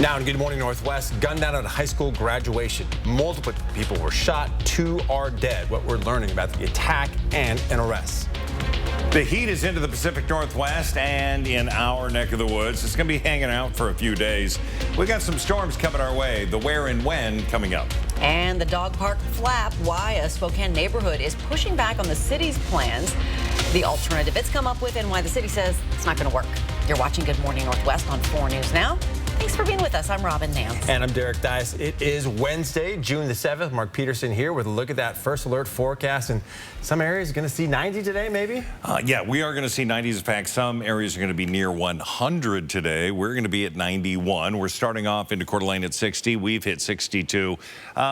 Now in Good Morning Northwest, gunned down at a high school graduation. Multiple people were shot, 2 are dead. What we're learning about the attack and an arrest. The heat is into the Pacific Northwest and in our neck of the woods. It's going to be hanging out for a few days. We got some storms coming our way. The where and when coming up. And the dog park flap, why a Spokane neighborhood is pushing back on the city's plans, the alternative it's come up with, and why the city says it's not going to work. You're watching Good Morning Northwest on 4 News Now. Thanks for being with us. I'm Robin Nance. And I'm Derek Dice. It is Wednesday, June the 7th. Mark Peterson here with a look at that first alert forecast. And some areas going to see 90 today, maybe? Yeah, we are going to see 90s. In fact, some areas are going to be near 100 today. We're going to be at 91. We're starting off into Coeur d'Alene at 60. We've hit 62.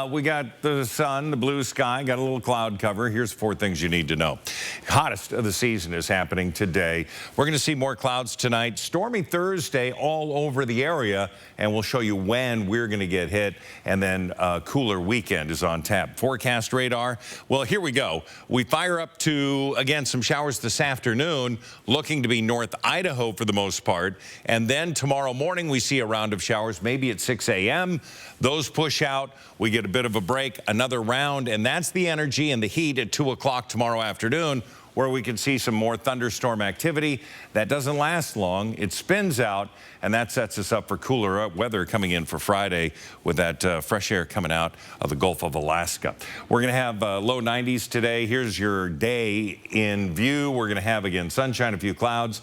We got the sun, the blue sky, got a little cloud cover. Here's 4 things you need to know. Hottest of the season is happening today. We're going to see more clouds tonight. Stormy Thursday all over the area. And we'll show you when we're going to get hit. And then a cooler weekend is on tap. Forecast radar. Well, here we go. We fire up to, again, some showers this afternoon, looking to be North Idaho for the most part. And then tomorrow morning, we see a round of showers, maybe at 6 a.m. Those push out. We get a bit of a break, another round. And that's the energy and the heat at 2 o'clock tomorrow afternoon, where we can see some more thunderstorm activity. That doesn't last long. It spins out, and that sets us up for cooler weather coming in for Friday with that fresh air coming out of the Gulf of Alaska. We're going to have low 90s today. Here's your day in view. We're going to have, again, sunshine, a few clouds.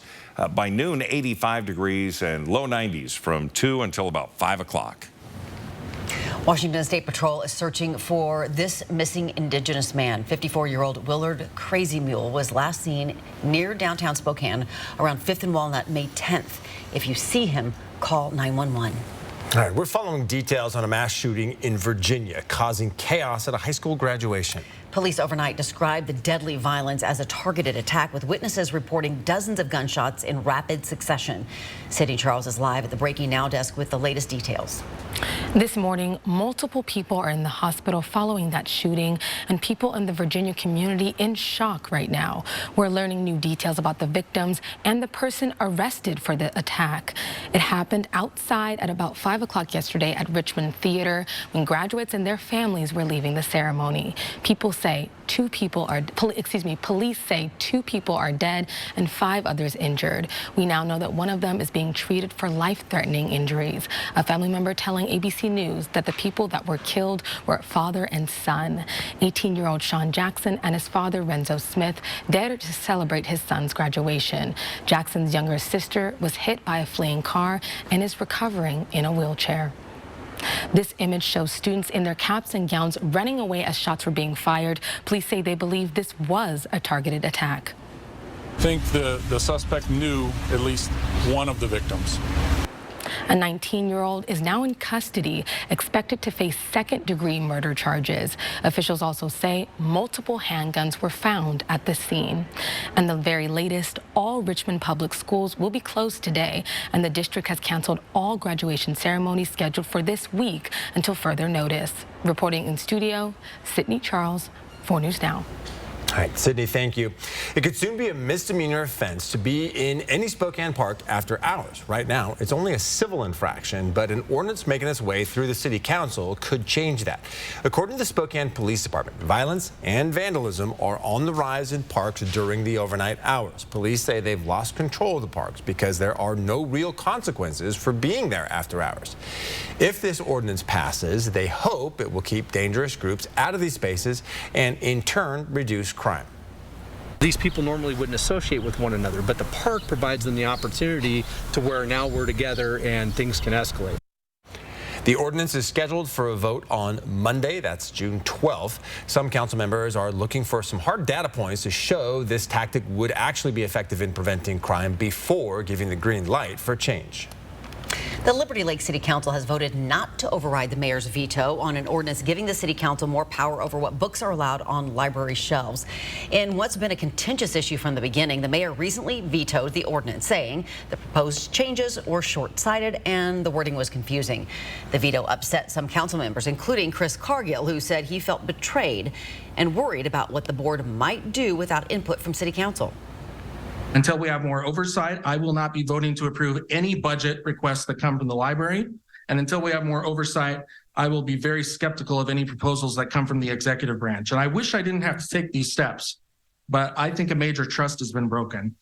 By noon, 85 degrees and low 90s from 2 until about 5 o'clock. Washington State Patrol is searching for this missing Indigenous man. 54-year-old Willard Crazy Mule was last seen near downtown Spokane around 5th and Walnut May 10th. If you see him, call 911. All right, we're following details on a mass shooting in Virginia, causing chaos at a high school graduation. Police overnight described the deadly violence as a targeted attack, with witnesses reporting dozens of gunshots in rapid succession. Sydney Charles is live at the Breaking Now desk with the latest details. This morning, multiple people are in the hospital following that shooting, and people in the Virginia community in shock right now. We're learning new details about the victims and the person arrested for the attack. It happened outside at about 5 o'clock yesterday at Richmond Theater when graduates and their families were leaving the ceremony. Police say 2 people are dead and 5 others injured. We now know that one of them is being treated for life-threatening injuries. A family member telling ABC News that the people that were killed were father and son. 18-year-old Sean Jackson and his father, Renzo Smith, there to celebrate his son's graduation. Jackson's younger sister was hit by a fleeing car and is recovering in a wheelchair. This image shows students in their caps and gowns running away as shots were being fired. Police say they believe this was a targeted attack. I think the suspect knew at least one of the victims. A 19-year-old is now in custody, expected to face second-degree murder charges. Officials also say multiple handguns were found at the scene. And the very latest, all Richmond public schools will be closed today, and the district has canceled all graduation ceremonies scheduled for this week until further notice. Reporting in studio, Sydney Charles, 4 News Now. All right, Sydney, thank you. It could soon be a misdemeanor offense to be in any Spokane park after hours. Right now, it's only a civil infraction, but an ordinance making its way through the city council could change that. According to the Spokane Police Department, violence and vandalism are on the rise in parks during the overnight hours. Police say they've lost control of the parks because there are no real consequences for being there after hours. If this ordinance passes, they hope it will keep dangerous groups out of these spaces and, in turn, reduce crime. These people normally wouldn't associate with one another, but the park provides them the opportunity to where now we're together and things can escalate. The ordinance is scheduled for a vote on Monday. That's June 12th. Some council members are looking for some hard data points to show this tactic would actually be effective in preventing crime before giving the green light for change. The Liberty Lake City Council has voted not to override the mayor's veto on an ordinance giving the city council more power over what books are allowed on library shelves. In what's been a contentious issue from the beginning, the mayor recently vetoed the ordinance, saying the proposed changes were short-sighted and the wording was confusing. The veto upset some council members, including Chris Cargill, who said he felt betrayed and worried about what the board might do without input from city council. Until we have more oversight, I will not be voting to approve any budget requests that come from the library. And until we have more oversight, I will be very skeptical of any proposals that come from the executive branch. And I wish I didn't have to take these steps, but I think a major trust has been broken.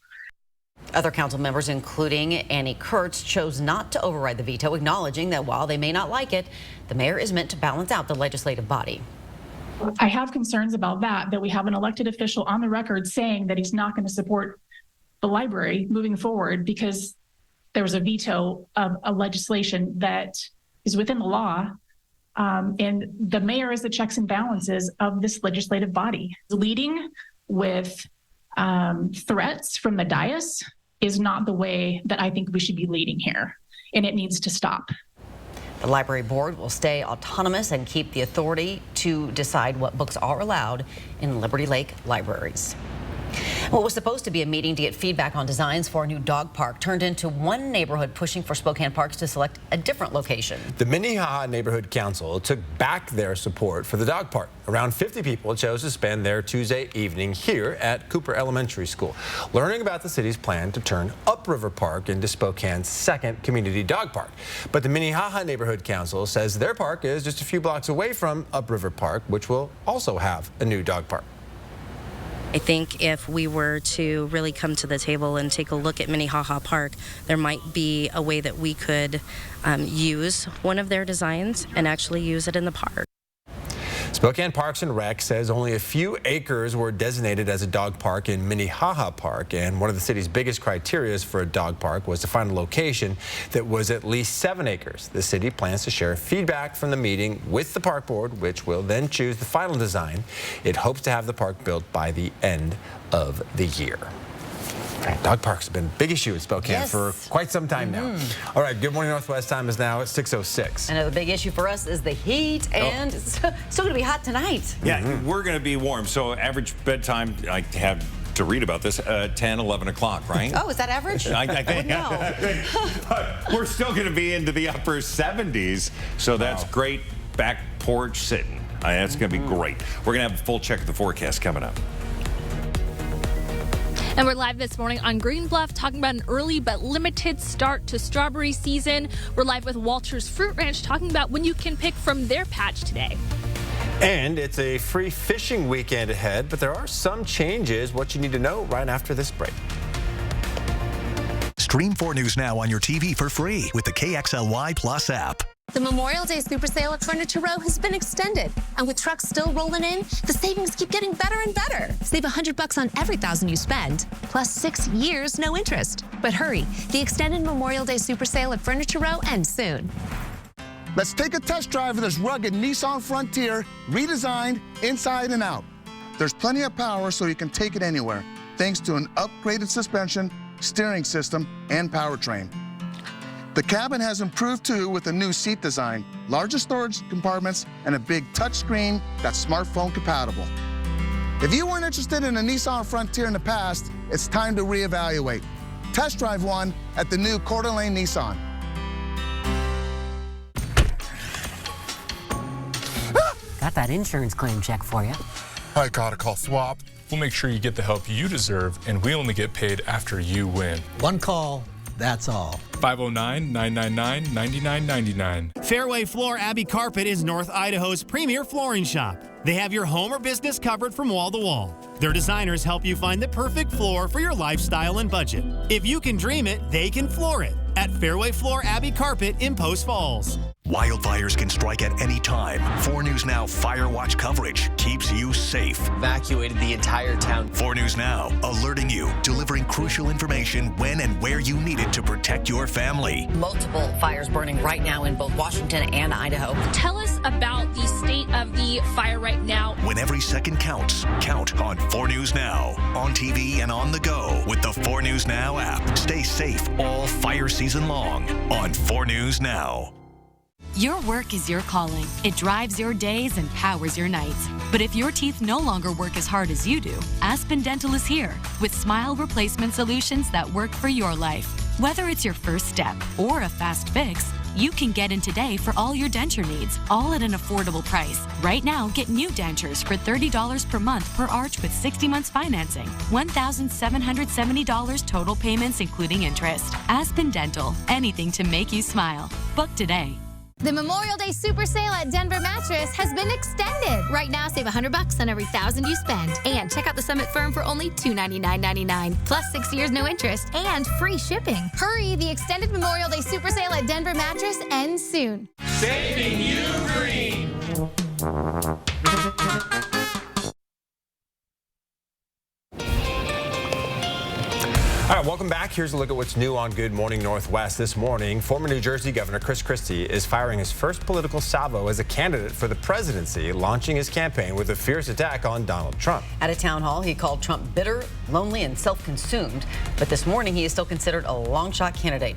Other council members, including Annie Kurtz, chose not to override the veto, acknowledging that while they may not like it, the mayor is meant to balance out the legislative body. I have concerns about that we have an elected official on the record saying that he's not going to support the library moving forward because there was a veto of a legislation that is within the law. And the mayor is the checks and balances of this legislative body. Leading with threats from the dais is not the way that I think we should be leading here, and it needs to stop. The library board will stay autonomous and keep the authority to decide what books are allowed in Liberty Lake libraries. What was supposed to be a meeting to get feedback on designs for a new dog park turned into one neighborhood pushing for Spokane Parks to select a different location. The Minnehaha Neighborhood Council took back their support for the dog park. Around 50 people chose to spend their Tuesday evening here at Cooper Elementary School, learning about the city's plan to turn Upriver Park into Spokane's second community dog park. But the Minnehaha Neighborhood Council says their park is just a few blocks away from Upriver Park, which will also have a new dog park. I think if we were to really come to the table and take a look at Minnehaha Park, there might be a way that we could use one of their designs and actually use it in the park. Spokane Parks and Rec says only a few acres were designated as a dog park in Minnehaha Park, and one of the city's biggest criteria for a dog park was to find a location that was at least 7 acres. The city plans to share feedback from the meeting with the park board, which will then choose the final design. It hopes to have the park built by the end of the year. Dog parks have been a big issue in Spokane for quite some time now. All right, Good Morning Northwest time is now at 6:06. Another big issue for us is the heat, and it's still going to be hot tonight. Yeah, we're going to be warm. So average bedtime, I have to read about this, 10, 11 o'clock, right? Oh, is that average? I think. But we're still going to be into the upper 70s, so that's great back porch sitting. That's going to be great. We're going to have a full check of the forecast coming up. And we're live this morning on Green Bluff talking about an early but limited start to strawberry season. We're live with Walters Fruit Ranch talking about when you can pick from their patch today. And it's a free fishing weekend ahead, but there are some changes. What you need to know right after this break. Stream 4 News Now on your TV for free with the KXLY Plus app. The Memorial Day Super Sale at Furniture Row has been extended, and with trucks still rolling in, the savings keep getting better and better. Save $100 on every $1,000 you spend, plus 6 years, no interest. But hurry, the extended Memorial Day Super Sale at Furniture Row ends soon. Let's take a test drive of this rugged Nissan Frontier, redesigned inside and out. There's plenty of power so you can take it anywhere, thanks to an upgraded suspension, steering system, and powertrain. The cabin has improved too with a new seat design, larger storage compartments, and a big touchscreen that's smartphone compatible. If you weren't interested in a Nissan Frontier in the past, it's time to reevaluate. Test drive one at the new Coeur d'Alene Nissan. Got that insurance claim check for you. I gotta call Swap. We'll make sure you get the help you deserve, and we only get paid after you win. One call, that's all. 509-999-9999. Fairway Floor Abbey Carpet is North Idaho's premier flooring shop. They have your home or business covered from wall to wall. Their designers help you find the perfect floor for your lifestyle and budget. If you can dream it, they can floor it. At Fairway Floor Abbey Carpet in Post Falls. Wildfires can strike at any time. 4 News Now Fire Watch coverage keeps you safe. Evacuated the entire town. 4 News Now, alerting you, delivering crucial information when and where you need it to protect your family. Multiple fires burning right now in both Washington and Idaho. Tell us about the state of the fire right now. When every second counts, count on 4 News Now. On TV and on the go with the 4 News Now app. Stay safe all fire season long on 4 News Now. Your work is your calling. It drives your days and powers your nights. But if your teeth no longer work as hard as you do, Aspen Dental is here with smile replacement solutions that work for your life. Whether it's your first step or a fast fix, you can get in today for all your denture needs, all at an affordable price. Right now, get new dentures for $30 per month per arch with 60 months financing. $1,770 total payments including interest. Aspen Dental, anything to make you smile. Book today. The Memorial Day super sale at Denver Mattress has been extended. Right now, save $100 on every $1,000 you spend. And check out the Summit Firm for only $299.99, plus 6 years no interest and free shipping. Hurry, the extended Memorial Day super sale at Denver Mattress ends soon. Saving you green. All right, welcome back. Here's a look at what's new on Good Morning Northwest. This morning, former New Jersey Governor Chris Christie is firing his first political salvo as a candidate for the presidency, launching his campaign with a fierce attack on Donald Trump. At a town hall, he called Trump bitter, lonely, and self-consumed. But this morning, he is still considered a long-shot candidate.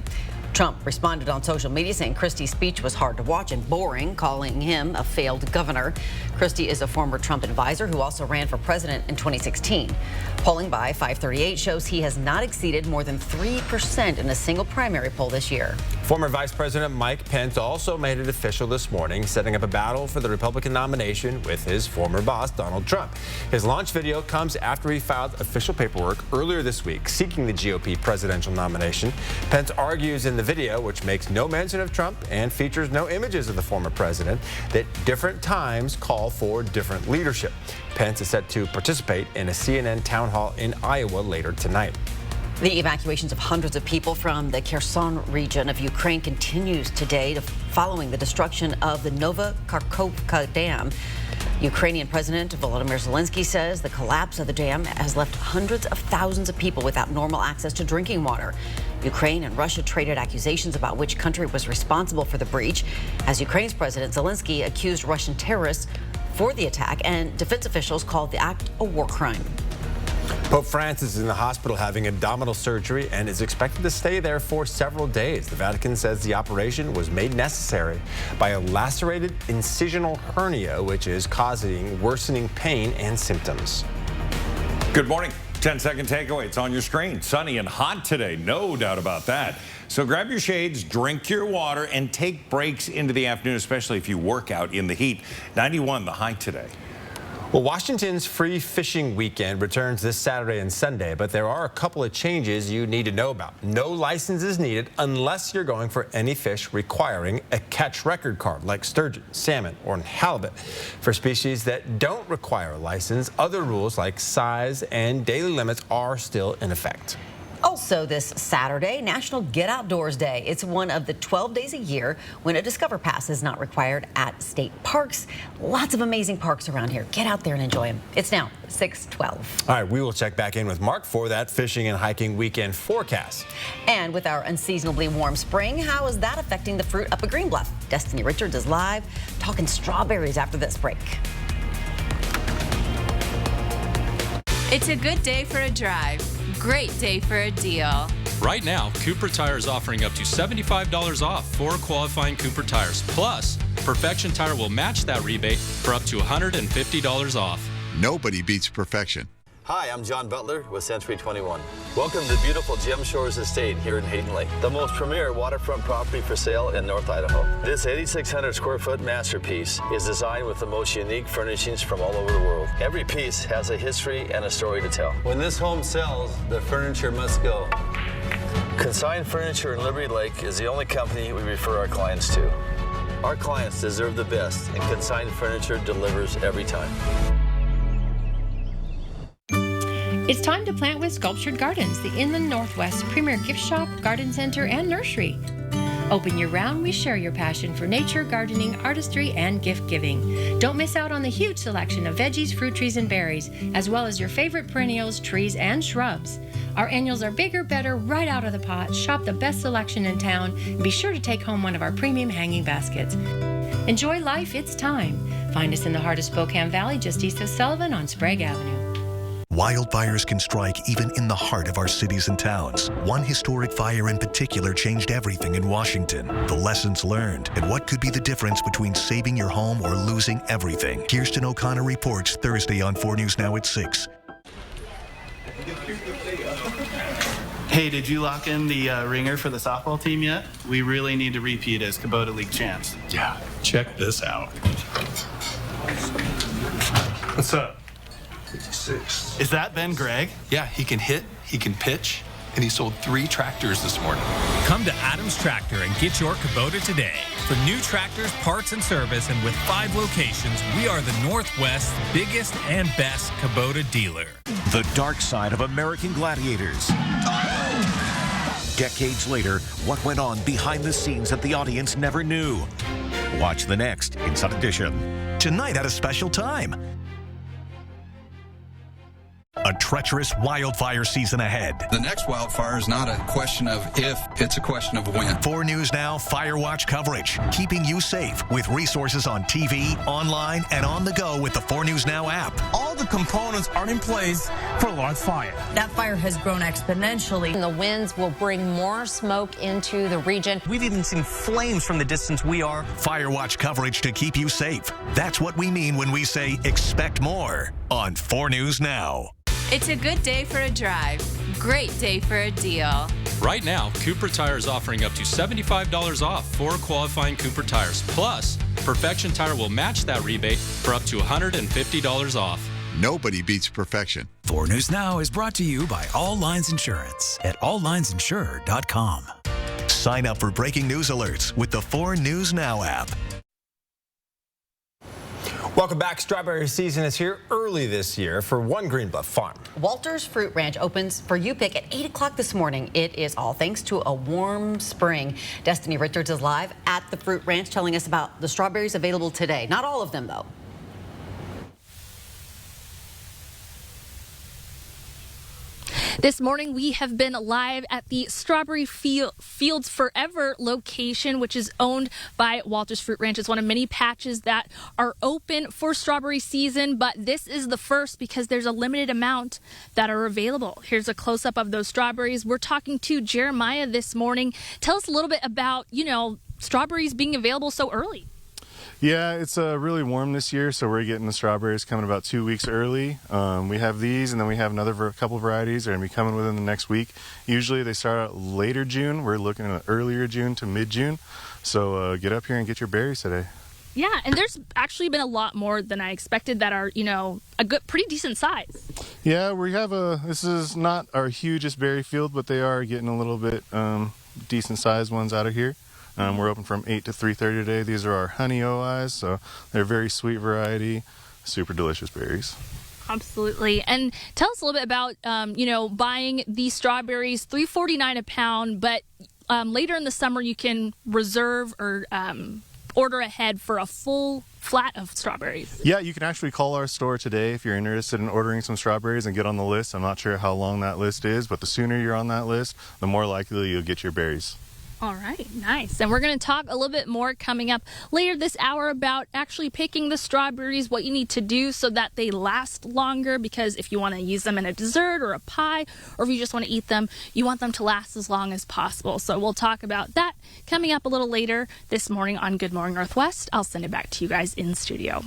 Trump responded on social media saying Christie's speech was hard to watch and boring, calling him a failed governor. Christie is a former Trump advisor who also ran for president in 2016. Polling by 538 shows he has not exceeded more than 3% in a single primary poll this year. Former Vice President Mike Pence also made it official this morning, setting up a battle for the Republican nomination with his former boss, Donald Trump. His launch video comes after he filed official paperwork earlier this week seeking the GOP presidential nomination. Pence argues in the video, which makes no mention of Trump and features no images of the former president, that different times call for different leadership. Pence is set to participate in a CNN town hall in Iowa later tonight. The evacuations of hundreds of people from the Kherson region of Ukraine continues today following the destruction of the Nova Kakhovka Dam. Ukrainian President Volodymyr Zelensky says the collapse of the dam has left hundreds of thousands of people without normal access to drinking water. Ukraine and Russia traded accusations about which country was responsible for the breach, as Ukraine's President Zelensky accused Russian terrorists for the attack, and defense officials called the act a war crime. Pope Francis is in the hospital having abdominal surgery and is expected to stay there for several days. The Vatican says the operation was made necessary by a lacerated incisional hernia, which is causing worsening pain and symptoms. Good morning. 10-second takeaway. It's on your screen. Sunny and hot today, no doubt about that. So grab your shades, drink your water, and take breaks into the afternoon, especially if you work out in the heat. 91 the high today. Well, Washington's free fishing weekend returns this Saturday and Sunday, but there are a couple of changes you need to know about. No license is needed unless you're going for any fish requiring a catch record card, like sturgeon, salmon, or halibut. For species that don't require a license, other rules like size and daily limits are still in effect. Also this Saturday, National Get Outdoors Day. It's one of the 12 days a year when a Discover Pass is not required at state parks. Lots of amazing parks around here. Get out there and enjoy them. It's now 6:12. All right, we will check back in with Mark for that fishing and hiking weekend forecast. And with our unseasonably warm spring, how is that affecting the fruit up at Green Bluff? Destiny Richards is live talking strawberries after this break. It's a good day for a drive. Great day for a deal. Right now, Cooper Tire is offering up to $75 off for qualifying Cooper tires. Plus, Perfection Tire will match that rebate for up to $150 off. Nobody beats perfection. Hi, I'm John Butler with Century 21. Welcome to the beautiful Gem Shores Estate here in Hayden Lake, the most premier waterfront property for sale in North Idaho. This 8,600 square foot masterpiece is designed with the most unique furnishings from all over the world. Every piece has a history and a story to tell. When this home sells, the furniture must go. Consign Furniture in Liberty Lake is the only company we refer our clients to. Our clients deserve the best, and Consign Furniture delivers every time. It's time to plant with Sculptured Gardens, the Inland Northwest premier gift shop, garden center, and nursery. Open year-round, we share your passion for nature, gardening, artistry, and gift-giving. Don't miss out on the huge selection of veggies, fruit trees, and berries, as well as your favorite perennials, trees, and shrubs. Our annuals are bigger, better, right out of the pot. Shop the best selection in town, and be sure to take home one of our premium hanging baskets. Enjoy life, it's time. Find us in the heart of Spokane Valley, just east of Sullivan on Sprague Avenue. Wildfires can strike even in the heart of our cities and towns. One historic fire in particular changed everything in Washington. The lessons learned and what could be the difference between saving your home or losing everything. Kirsten O'Connor reports Thursday on 4 News Now at 6. Hey, did you lock in the ringer for the softball team yet? We really need to repeat as Kubota League champs. Yeah, check this out. What's up? 56. Is that Ben Gregg? Yeah, he can hit, he can pitch, and he sold 3 tractors this morning. Come to Adams Tractor and get your Kubota today. For new tractors, parts, and service, and with 5 locations, we are the Northwest's biggest and best Kubota dealer. The dark side of American Gladiators. Decades later, what went on behind the scenes that the audience never knew. Watch the next Inside Edition. Tonight at a special time. A treacherous wildfire season ahead. The next wildfire is not a question of if, it's a question of when. 4 News Now Fire Watch coverage, keeping you safe with resources on TV, online, and on the go with the 4 News Now app. All the components are in place for a large fire. That fire has grown exponentially. And the winds will bring more smoke into the region. We've even seen flames from the distance we are. Fire Watch coverage to keep you safe. That's what we mean when we say expect more on 4 News Now. It's a good day for a drive. Great day for a deal. Right now, Cooper Tire is offering up to $75 off 4 qualifying Cooper tires. Plus, Perfection Tire will match that rebate for up to $150 off. Nobody beats perfection. 4 News Now is brought to you by All Lines Insurance at alllinesinsured.com. Sign up for breaking news alerts with the 4 News Now app. Welcome back. Strawberry season is here early this year for one Green Bluff farm. Walter's Fruit Ranch opens for you pick at 8 o'clock this morning. It is all thanks to a warm spring. Destiny Richards is live at the Fruit Ranch telling us about the strawberries available today. Not all of them, though. This morning, we have been live at the Strawberry Fields Forever location, which is owned by Walter's Fruit Ranch. It's one of many patches that are open for strawberry season, but this is the first because there's a limited amount that are available. Here's a close-up of those strawberries. We're talking to Jeremiah this morning. Tell us a little bit about, strawberries being available so early. Yeah, it's really warm this year, so we're getting the strawberries coming about 2 weeks early. We have these, and then we have a couple varieties that are going to be coming within the next week. Usually they start out later June. We're looking at earlier June to mid-June. So get up here and get your berries today. Yeah, and there's actually been a lot more than I expected that are, a good, pretty decent size. Yeah, we have this is not our hugest berry field, but they are getting a little bit decent-sized ones out of here. We're open from 8 to 3:30 today. These are our honey OIs, so they're a very sweet variety, super delicious berries. Absolutely. And tell us a little bit about, buying these strawberries, $3.49 a pound, but later in the summer you can reserve or order ahead for a full flat of strawberries. Yeah, you can actually call our store today if you're interested in ordering some strawberries and get on the list. I'm not sure how long that list is, but the sooner you're on that list, the more likely you'll get your berries. All right, nice. And we're going to talk a little bit more coming up later this hour about actually picking the strawberries, what you need to do so that they last longer, because if you want to use them in a dessert or a pie, or if you just want to eat them, you want them to last as long as possible. So we'll talk about that coming up a little later this morning on Good Morning Northwest. I'll send it back to you guys in studio.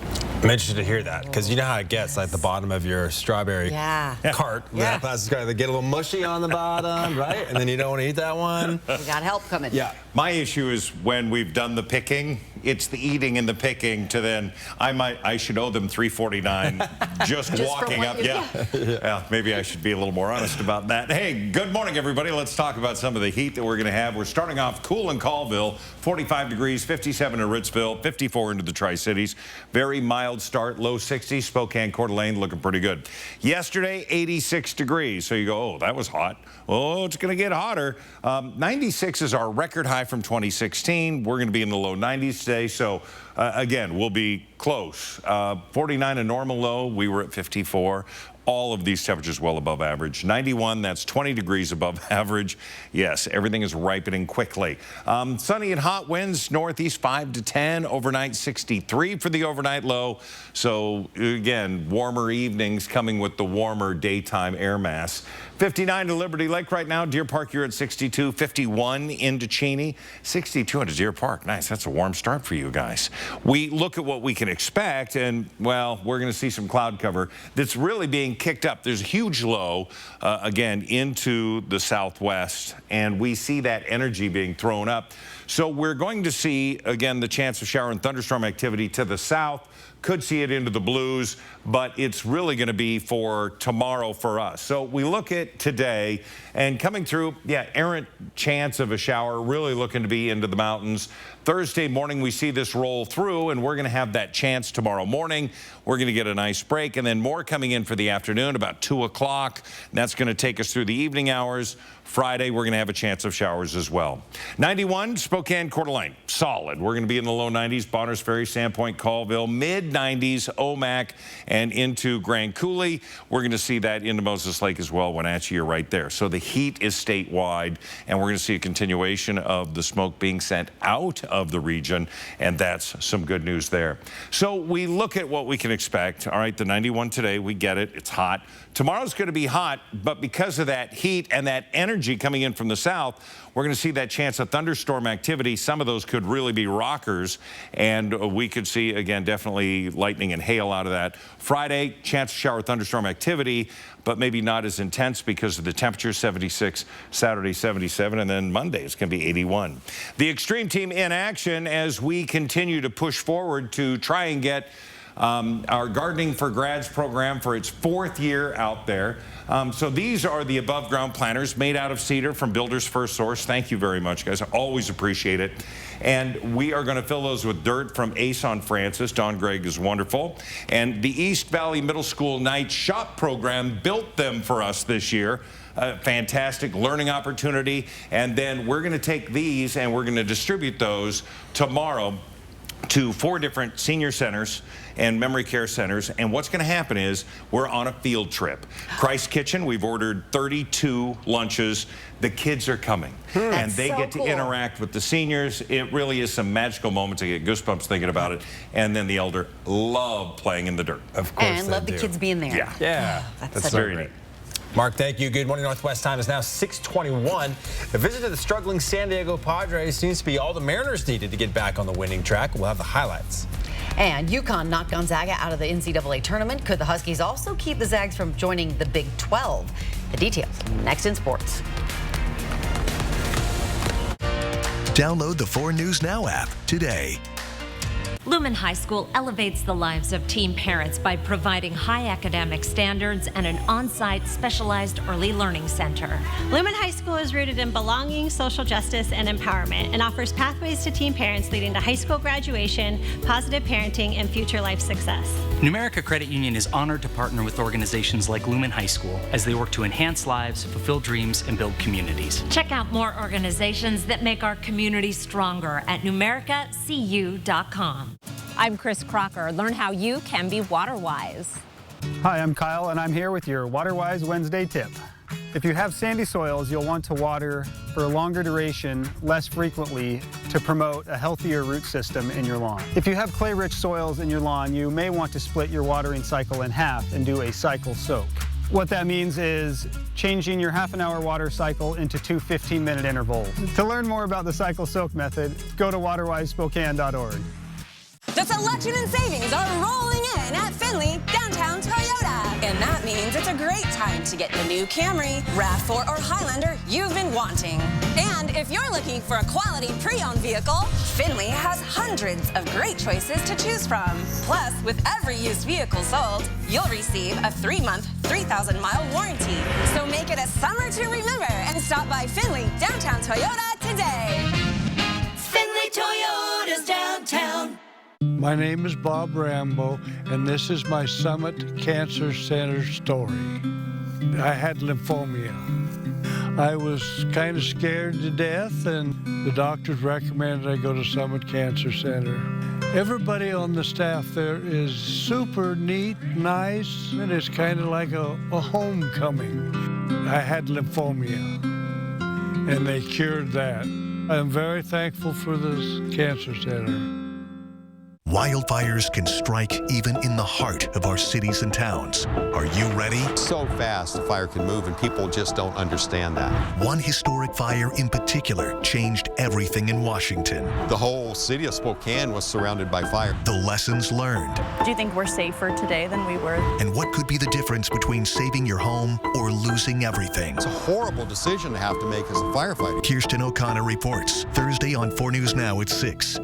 I'm interested to hear that, because you know how it gets, like the bottom of your strawberry cart. Yeah. That plastic cart, they get a little mushy on the bottom, right? And then you don't want to eat that one. We got help coming. Yeah. My issue is when we've done the picking, it's the eating and the picking to then, I should owe them $3.49 just walking up. Yeah, maybe I should be a little more honest about that. Hey, good morning, everybody. Let's talk about some of the heat that we're going to have. We're starting off cool in Colville, 45 degrees, 57 in Ritzville, 54 into the Tri-Cities. Very mild start, low 60s. Spokane, Coeur d'Alene looking pretty good. Yesterday, 86 degrees. So you go, oh, that was hot. Oh, it's going to get hotter. 96 is our record high from 2016. We're going to be in the low 90s today. So, again, we'll be close. 49 a normal low. We were at 54. All of these temperatures well above average. 91, that's 20 degrees above average. Yes, everything is ripening quickly. Sunny and hot winds, northeast 5 to 10. Overnight 63 for the overnight low. So, again, warmer evenings coming with the warmer daytime air mass. 59 to Liberty Lake right now. Deer Park, you're at 62. 51 into Cheney. 62 into Deer Park. Nice. That's a warm start for you guys. We look at what we can expect, and, well, we're going to see some cloud cover that's really being kicked up. There's a huge low, again, into the southwest, and we see that energy being thrown up. So we're going to see, again, the chance of shower and thunderstorm activity to the south. Could see it into the blues, but it's really going to be for tomorrow for us. So we look at today and coming through, errant chance of a shower, really looking to be into the mountains. Thursday morning, we see this roll through, and we're going to have that chance tomorrow morning. We're going to get a nice break, and then more coming in for the afternoon, about 2 o'clock. That's going to take us through the evening hours. Friday, we're going to have a chance of showers as well. 91, Spokane, Coeur d'Alene, solid. We're going to be in the low 90s, Bonners Ferry, Sandpoint, Colville, mid-90s, Omak, and into Grand Coulee. We're going to see that into Moses Lake as well. Wenatchee, you're right there. So the heat is statewide, and we're going to see a continuation of the smoke being sent out of the region, and that's some good news there. So we look at what we can expect. All right, the 91 today, we get it. It's hot. Tomorrow's going to be hot, but because of that heat and that energy coming in from the south, we're going to see that chance of thunderstorm activity. Some of those could really be rockers, and we could see, again, definitely lightning and hail out of that. Friday, chance of shower thunderstorm activity, but maybe not as intense because of the temperature, 76, Saturday 77, and then Monday it's going to be 81. The Extreme Team in action as we continue to push forward to try and get our Gardening for Grads program for its 4th year out there. So these are the above ground planters made out of cedar from Builder's First Source. Thank you very much, guys. I always appreciate it. And we are going to fill those with dirt from Ace on Francis. Don Gregg is wonderful. And the East Valley Middle School Night Shop program built them for us this year. Fantastic learning opportunity. And then we're going to take these and we're going to distribute those tomorrow to 4 different senior centers and memory care centers. And what's going to happen is we're on a field trip. Christ Kitchen, we've ordered 32 lunches. The kids are coming, and they get to interact with the seniors. It really is some magical moments. I get goosebumps thinking about it. And then the elder love playing in the dirt. Of course, and love the kids being there. Yeah. That's very neat. Mark, thank you. Good morning, Northwest. Time is now 6:21. A visit to the struggling San Diego Padres seems to be all the Mariners needed to get back on the winning track. We'll have the highlights. And UConn knocked Gonzaga out of the NCAA tournament. Could the Huskies also keep the Zags from joining the Big 12? The details next in sports. Download the 4 News Now app today. Lumen High School elevates the lives of teen parents by providing high academic standards and an on-site specialized early learning center. Lumen High School is rooted in belonging, social justice, and empowerment, and offers pathways to teen parents leading to high school graduation, positive parenting, and future life success. Numerica Credit Union is honored to partner with organizations like Lumen High School as they work to enhance lives, fulfill dreams, and build communities. Check out more organizations that make our community stronger at numericacu.com. I'm Chris Crocker. Learn how you can be water-wise. Hi, I'm Kyle, and I'm here with your WaterWise Wednesday tip. If you have sandy soils, you'll want to water for a longer duration, less frequently, to promote a healthier root system in your lawn. If you have clay-rich soils in your lawn, you may want to split your watering cycle in half and do a cycle soak. What that means is changing your half-an-hour water cycle into 2 15-minute intervals. To learn more about the cycle soak method, go to waterwisespokane.org. The selection and savings are rolling in at Findlay Downtown Toyota. And that means it's a great time to get the new Camry, RAV4, or Highlander you've been wanting. And if you're looking for a quality pre-owned vehicle, Findlay has hundreds of great choices to choose from. Plus, with every used vehicle sold, you'll receive a 3-month, 3,000-mile warranty. So make it a summer to remember and stop by Findlay Downtown Toyota today. Findlay Toyota's downtown. My name is Bob Rambo, and this is my Summit Cancer Center story. I had lymphoma. I was kind of scared to death, and the doctors recommended I go to Summit Cancer Center. Everybody on the staff there is super neat, nice, and it's kind of like a homecoming. I had lymphoma, and they cured that. I'm very thankful for this cancer center. Wildfires can strike even in the heart of our cities and towns. Are you ready? So fast the fire can move, and people just don't understand that. One historic fire in particular changed everything in Washington. The whole city of Spokane was surrounded by fire. The lessons learned. Do you think we're safer today than we were? And what could be the difference between saving your home or losing everything? It's a horrible decision to have to make as a firefighter. Kirsten O'Connor reports Thursday on 4 News Now at 6.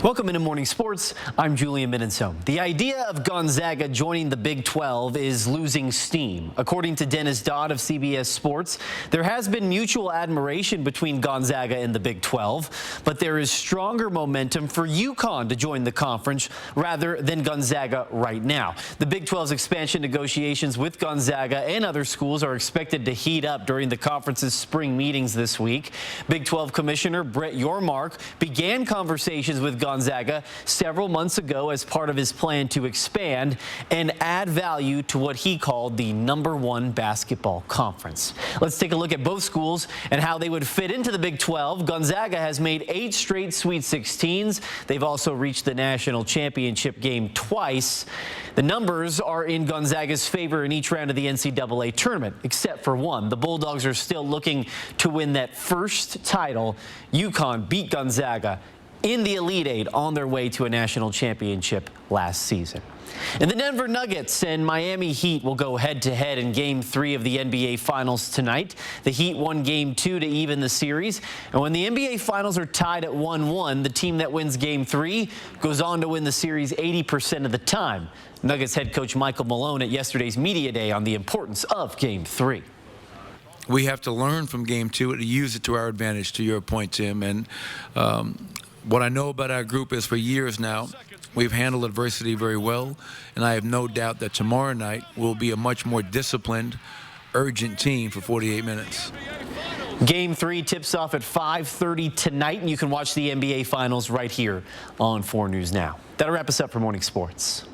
Welcome into Morning Sports. I'm Julian Minensome. The idea of Gonzaga joining the Big 12 is losing steam. According to Dennis Dodd of CBS Sports, there has been mutual admiration between Gonzaga and the Big 12, but there is stronger momentum for UConn to join the conference rather than Gonzaga right now. The Big 12's expansion negotiations with Gonzaga and other schools are expected to heat up during the conference's spring meetings this week. Big 12 Commissioner Brett Yormark began conversations with Gonzaga several months ago as part of his plan to expand and add value to what he called the #1 basketball conference. Let's take a look at both schools and how they would fit into the Big 12. Gonzaga has made 8 straight Sweet 16s. They've also reached the national championship game twice. The numbers are in Gonzaga's favor in each round of the NCAA tournament, except for one. The Bulldogs are still looking to win that first title. UConn beat Gonzaga in the Elite Eight on their way to a national championship last season. And the Denver Nuggets and Miami Heat will go head-to-head in Game 3 of the NBA Finals tonight. The Heat won Game 2 to even the series. And when the NBA Finals are tied at 1-1, the team that wins Game 3 goes on to win the series 80% of the time. Nuggets head coach Michael Malone at yesterday's Media Day on the importance of Game 3. We have to learn from Game 2 and use it to our advantage, to your point, Tim. And what I know about our group is for years now, we've handled adversity very well, and I have no doubt that tomorrow night will be a much more disciplined, urgent team for 48 minutes. Game 3 tips off at 5:30 tonight, and you can watch the NBA Finals right here on 4 News Now. That'll wrap us up for Morning Sports.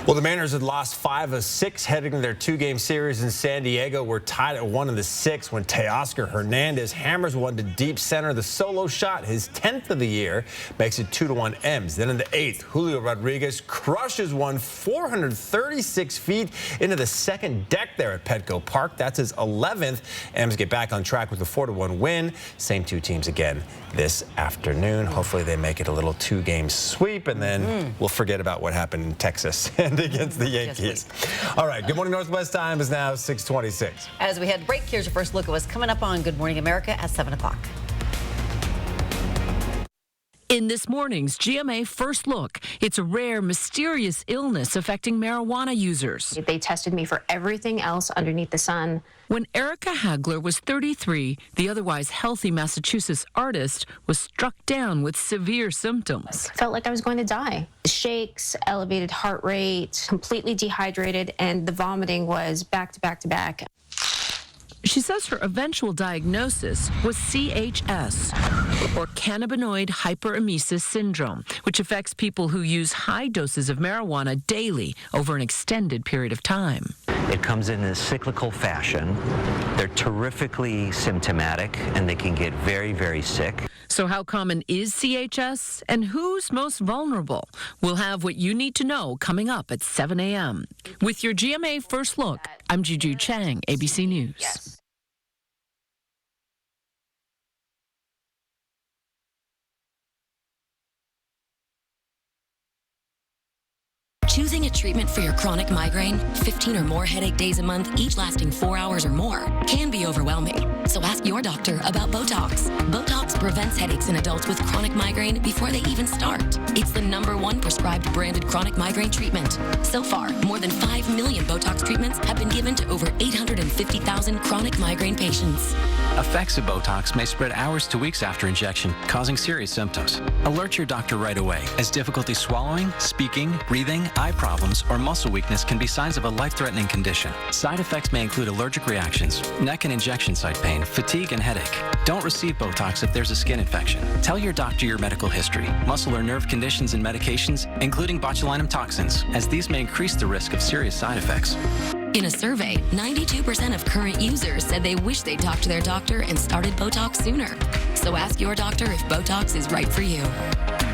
Well, the Mariners had lost 5 of 6 heading to their 2-game series in San Diego. We're tied at 1 of the 6 when Teoscar Hernandez hammers one to deep center. The solo shot, his 10th of the year, makes it 2-1 M's. Then in the 8th, Julio Rodriguez crushes one 436 feet into the second deck there at Petco Park. That's his 11th. M's get back on track with a 4-1 win. Same 2 teams again this afternoon. Hopefully they make it a little 2-game sweep, and then we'll forget about what happened in Texas and against the Yankees. All right, Good Morning Northwest time is now 6:26. As we head to break, here's your first look at what's coming up on Good Morning America at 7 o'clock. In this morning's GMA First Look, it's a rare, mysterious illness affecting marijuana users. They tested me for everything else underneath the sun. When Erica Hagler was 33, the otherwise healthy Massachusetts artist was struck down with severe symptoms. Felt like I was going to die. Shakes, elevated heart rate, completely dehydrated, and the vomiting was back to back to back. She says her eventual diagnosis was CHS, or cannabinoid hyperemesis syndrome, which affects people who use high doses of marijuana daily over an extended period of time. It comes in a cyclical fashion. They're terrifically symptomatic, and they can get very, very sick. So how common is CHS, and who's most vulnerable? We'll have what you need to know coming up at 7 a.m. With your GMA First Look, I'm Juju Chang, ABC News. Yes. Choosing a treatment for your chronic migraine, 15 or more headache days a month, each lasting 4 hours or more, can be overwhelming. So ask your doctor about Botox. Botox prevents headaches in adults with chronic migraine before they even start. It's the #1 prescribed branded chronic migraine treatment. So far, more than 5 million Botox treatments have been given to over 850,000 chronic migraine patients. Effects of Botox may spread hours to weeks after injection, causing serious symptoms. Alert your doctor right away, as difficulty swallowing, speaking, breathing, eye problems, or muscle weakness can be signs of a life-threatening condition. Side effects may include allergic reactions, neck and injection site pain, fatigue, and headache. Don't receive Botox if there's a skin infection. Tell your doctor your medical history, muscle or nerve conditions and medications, including botulinum toxins, as these may increase the risk of serious side effects. In a survey, 92% of current users said they wish they talked to their doctor and started Botox sooner. So ask your doctor if Botox is right for you.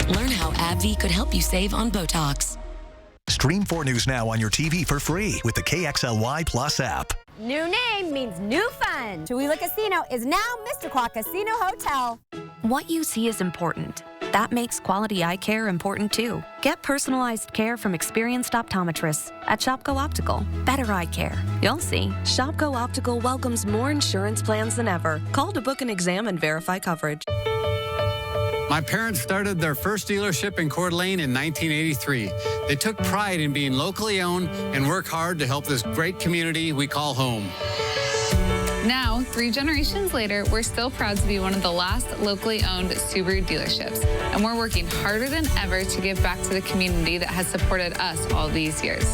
Learn how AbbVie could help you save on Botox. Stream 4 News Now on your TV for free with the KXLY Plus app. New name means new fun. Tooele Casino is now Mr. Quack Casino Hotel. What you see is important. That makes quality eye care important too. Get personalized care from experienced optometrists at Shopko Optical. Better eye care. You'll see. Shopko Optical welcomes more insurance plans than ever. Call to book an exam and verify coverage. My parents started their first dealership in Coeur d'Alene in 1983. They took pride in being locally owned and work hard to help this great community we call home. Now, 3 generations later, we're still proud to be one of the last locally owned Subaru dealerships, and we're working harder than ever to give back to the community that has supported us all these years.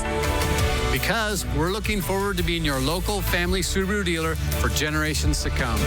Because we're looking forward to being your local family Subaru dealer for generations to come.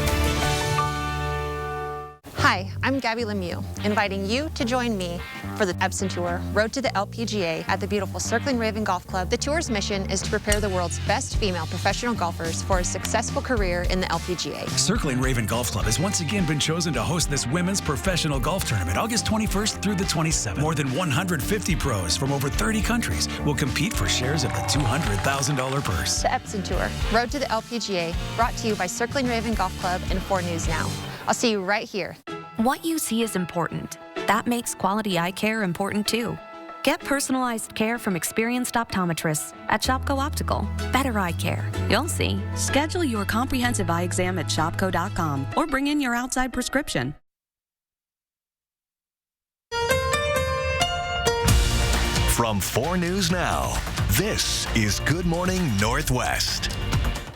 Hi, I'm Gabby Lemieux, inviting you to join me for the Epson Tour, Road to the LPGA at the beautiful Circling Raven Golf Club. The tour's mission is to prepare the world's best female professional golfers for a successful career in the LPGA. Circling Raven Golf Club has once again been chosen to host this women's professional golf tournament August 21st through the 27th. More than 150 pros from over 30 countries will compete for shares of the $200,000 purse. The Epson Tour, Road to the LPGA, brought to you by Circling Raven Golf Club and 4 News Now. I'll see you right here. What you see is important. That makes quality eye care important too. Get personalized care from experienced optometrists at Shopko Optical. Better eye care. You'll see. Schedule your comprehensive eye exam at shopko.com or bring in your outside prescription. From 4 News Now, this is Good Morning Northwest.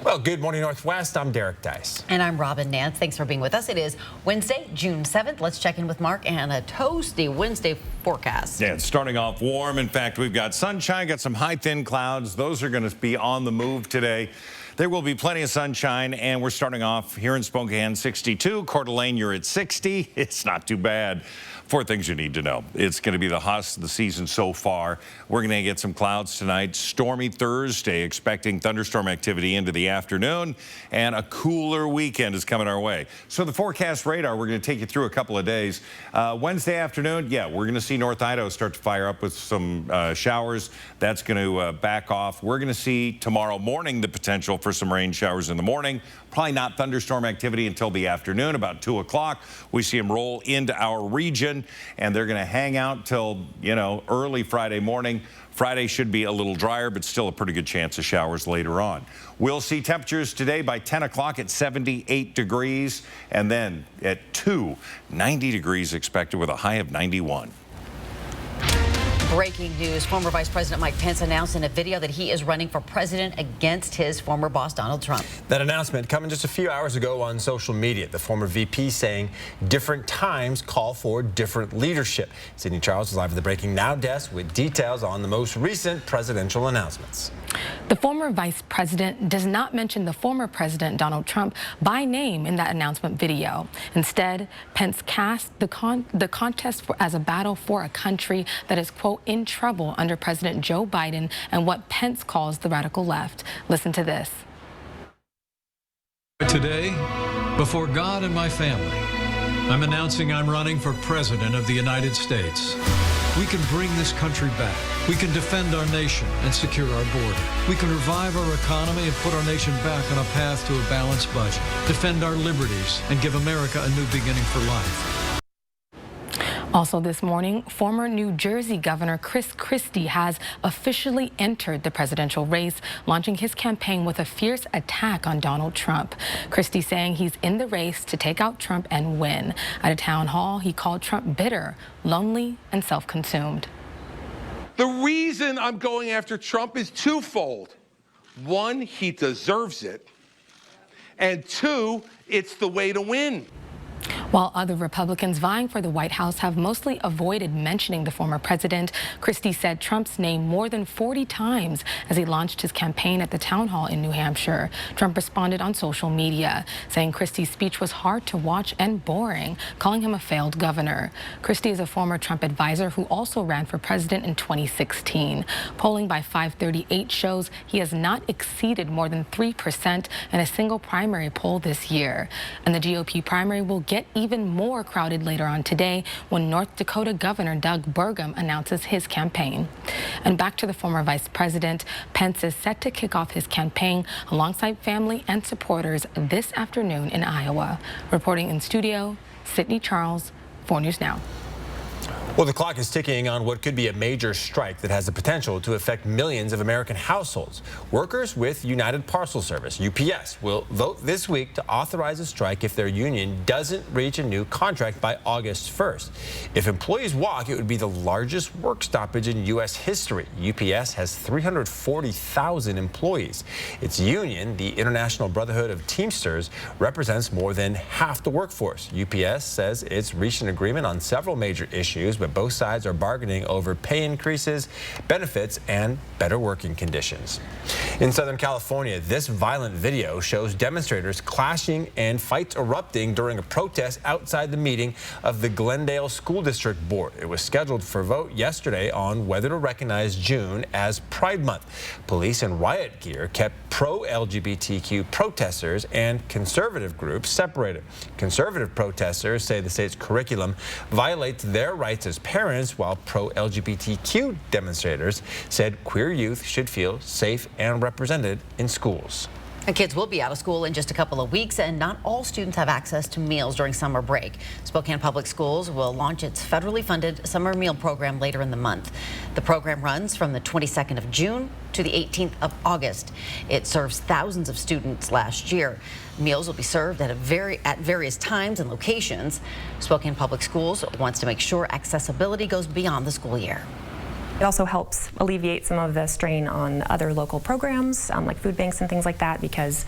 Well, good morning, Northwest. I'm Derek Dice. And I'm Robin Nance. Thanks for being with us. It is Wednesday, June 7th. Let's check in with Mark and a toasty Wednesday forecast. Yeah, it's starting off warm. In fact, we've got sunshine, got some high, thin clouds. Those are going to be on the move today. There will be plenty of sunshine, and we're starting off here in Spokane, 62. Coeur d'Alene, you're at 60. It's not too bad. 4 things you need to know. It's going to be the hottest of the season so far. We're going to get some clouds tonight. Stormy Thursday, expecting thunderstorm activity into the afternoon, and a cooler weekend is coming our way. So the forecast radar, we're going to take you through a couple of days. Wednesday afternoon, yeah, we're going to see North Idaho start to fire up with some showers. That's going to back off. We're going to see tomorrow morning the potential for some rain showers in the morning. Probably not thunderstorm activity until the afternoon, about 2 o'clock. We see them roll into our region, and they're going to hang out till, early Friday morning. Friday should be a little drier, but still a pretty good chance of showers later on. We'll see temperatures today by 10 o'clock at 78 degrees, and then at 2, 90 degrees expected with a high of 91. Breaking news. Former Vice President Mike Pence announced in a video that he is running for president against his former boss, Donald Trump. That announcement coming just a few hours ago on social media. The former VP saying different times call for different leadership. Sydney Charles is live at the Breaking Now desk with details on the most recent presidential announcements. The former vice president does not mention the former president, Donald Trump, by name in that announcement video. Instead, Pence cast the contest as a battle for a country that is, quote, in trouble under President Joe Biden and what Pence calls the radical left. Listen to this. Today, before God and my family, I'm announcing I'm running for president of the United States. We can bring this country back. We can defend our nation and secure our border. We can revive our economy and put our nation back on a path to a balanced budget. Defend our liberties and give America a new beginning for life. Also this morning, former New Jersey Governor Chris Christie has officially entered the presidential race, launching his campaign with a fierce attack on Donald Trump. Christie saying he's in the race to take out Trump and win. At a town hall, he called Trump bitter, lonely, and self-consumed. The reason I'm going after Trump is twofold. One, he deserves it. And 2, it's the way to win. While other Republicans vying for the White House have mostly avoided mentioning the former president, Christie said Trump's name more than 40 times as he launched his campaign at the town hall in New Hampshire. Trump responded on social media, saying Christie's speech was hard to watch and boring, calling him a failed governor. Christie is a former Trump advisor who also ran for president in 2016. Polling by 538 shows he has not exceeded more than 3% in a single primary poll this year. And the GOP primary will get even more crowded later on today when North Dakota Governor Doug Burgum announces his campaign. And back to the former vice president, Pence is set to kick off his campaign alongside family and supporters this afternoon in Iowa. Reporting in studio, Sydney Charles, 4 News Now. Well, the clock is ticking on what could be a major strike that has the potential to affect millions of American households. Workers with United Parcel Service, UPS, will vote this week to authorize a strike if their union doesn't reach a new contract by August 1st. If employees walk, it would be the largest work stoppage in U.S. history. UPS has 340,000 employees. Its union, the International Brotherhood of Teamsters, represents more than half the workforce. UPS says it's reached an agreement on several major issues, but both sides are bargaining over pay increases, benefits, and better working conditions. In Southern California, this violent video shows demonstrators clashing and fights erupting during a protest outside the meeting of the Glendale School District Board. It was scheduled for vote yesterday on whether to recognize June as Pride Month. Police in riot gear kept pro-LGBTQ protesters and conservative groups separated. Conservative protesters say the state's curriculum violates their rights as parents, while pro-LGBTQ demonstrators said queer youth should feel safe and represented in schools. And kids will be out of school in just a couple of weeks, and not all students have access to meals during summer break. Spokane Public Schools will launch its federally funded summer meal program later in the month. The program runs from the 22nd of June to the 18th of August. It serves thousands of students last year. Meals will be served at various times and locations. Spokane Public Schools wants to make sure accessibility goes beyond the school year. It also helps alleviate some of the strain on other local programs like food banks and things like that, because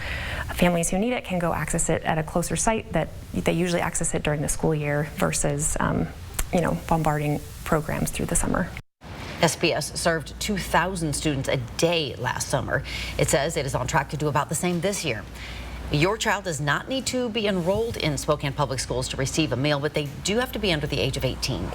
families who need it can go access it at a closer site that they usually access it during the school year versus bombarding programs through the summer. SPS served 2,000 students a day last summer. It says it is on track to do about the same this year. Your child does not need to be enrolled in Spokane Public Schools to receive a meal, but they do have to be under the age of 18.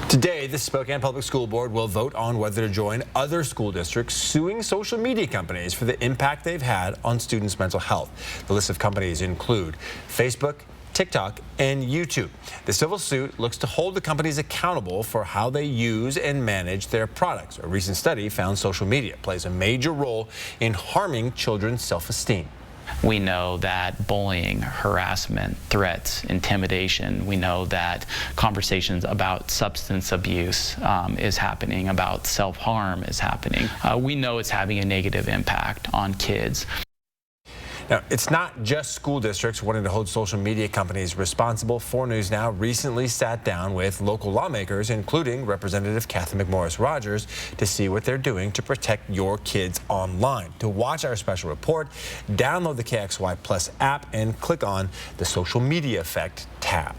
Today, the Spokane Public School Board will vote on whether to join other school districts suing social media companies for the impact they've had on students' mental health. The list of companies include Facebook, TikTok, and YouTube. The civil suit looks to hold the companies accountable for how they use and manage their products. A recent study found social media plays a major role in harming children's self-esteem. We know that bullying, harassment, threats, intimidation, we know that conversations about substance abuse is happening, about self-harm is happening. We know it's having a negative impact on kids. Now, it's not just school districts wanting to hold social media companies responsible. 4 News Now recently sat down with local lawmakers, including Representative Kathy McMorris Rogers, to see what they're doing to protect your kids online. To watch our special report, download the KXY Plus app and click on the Social Media Effect tab.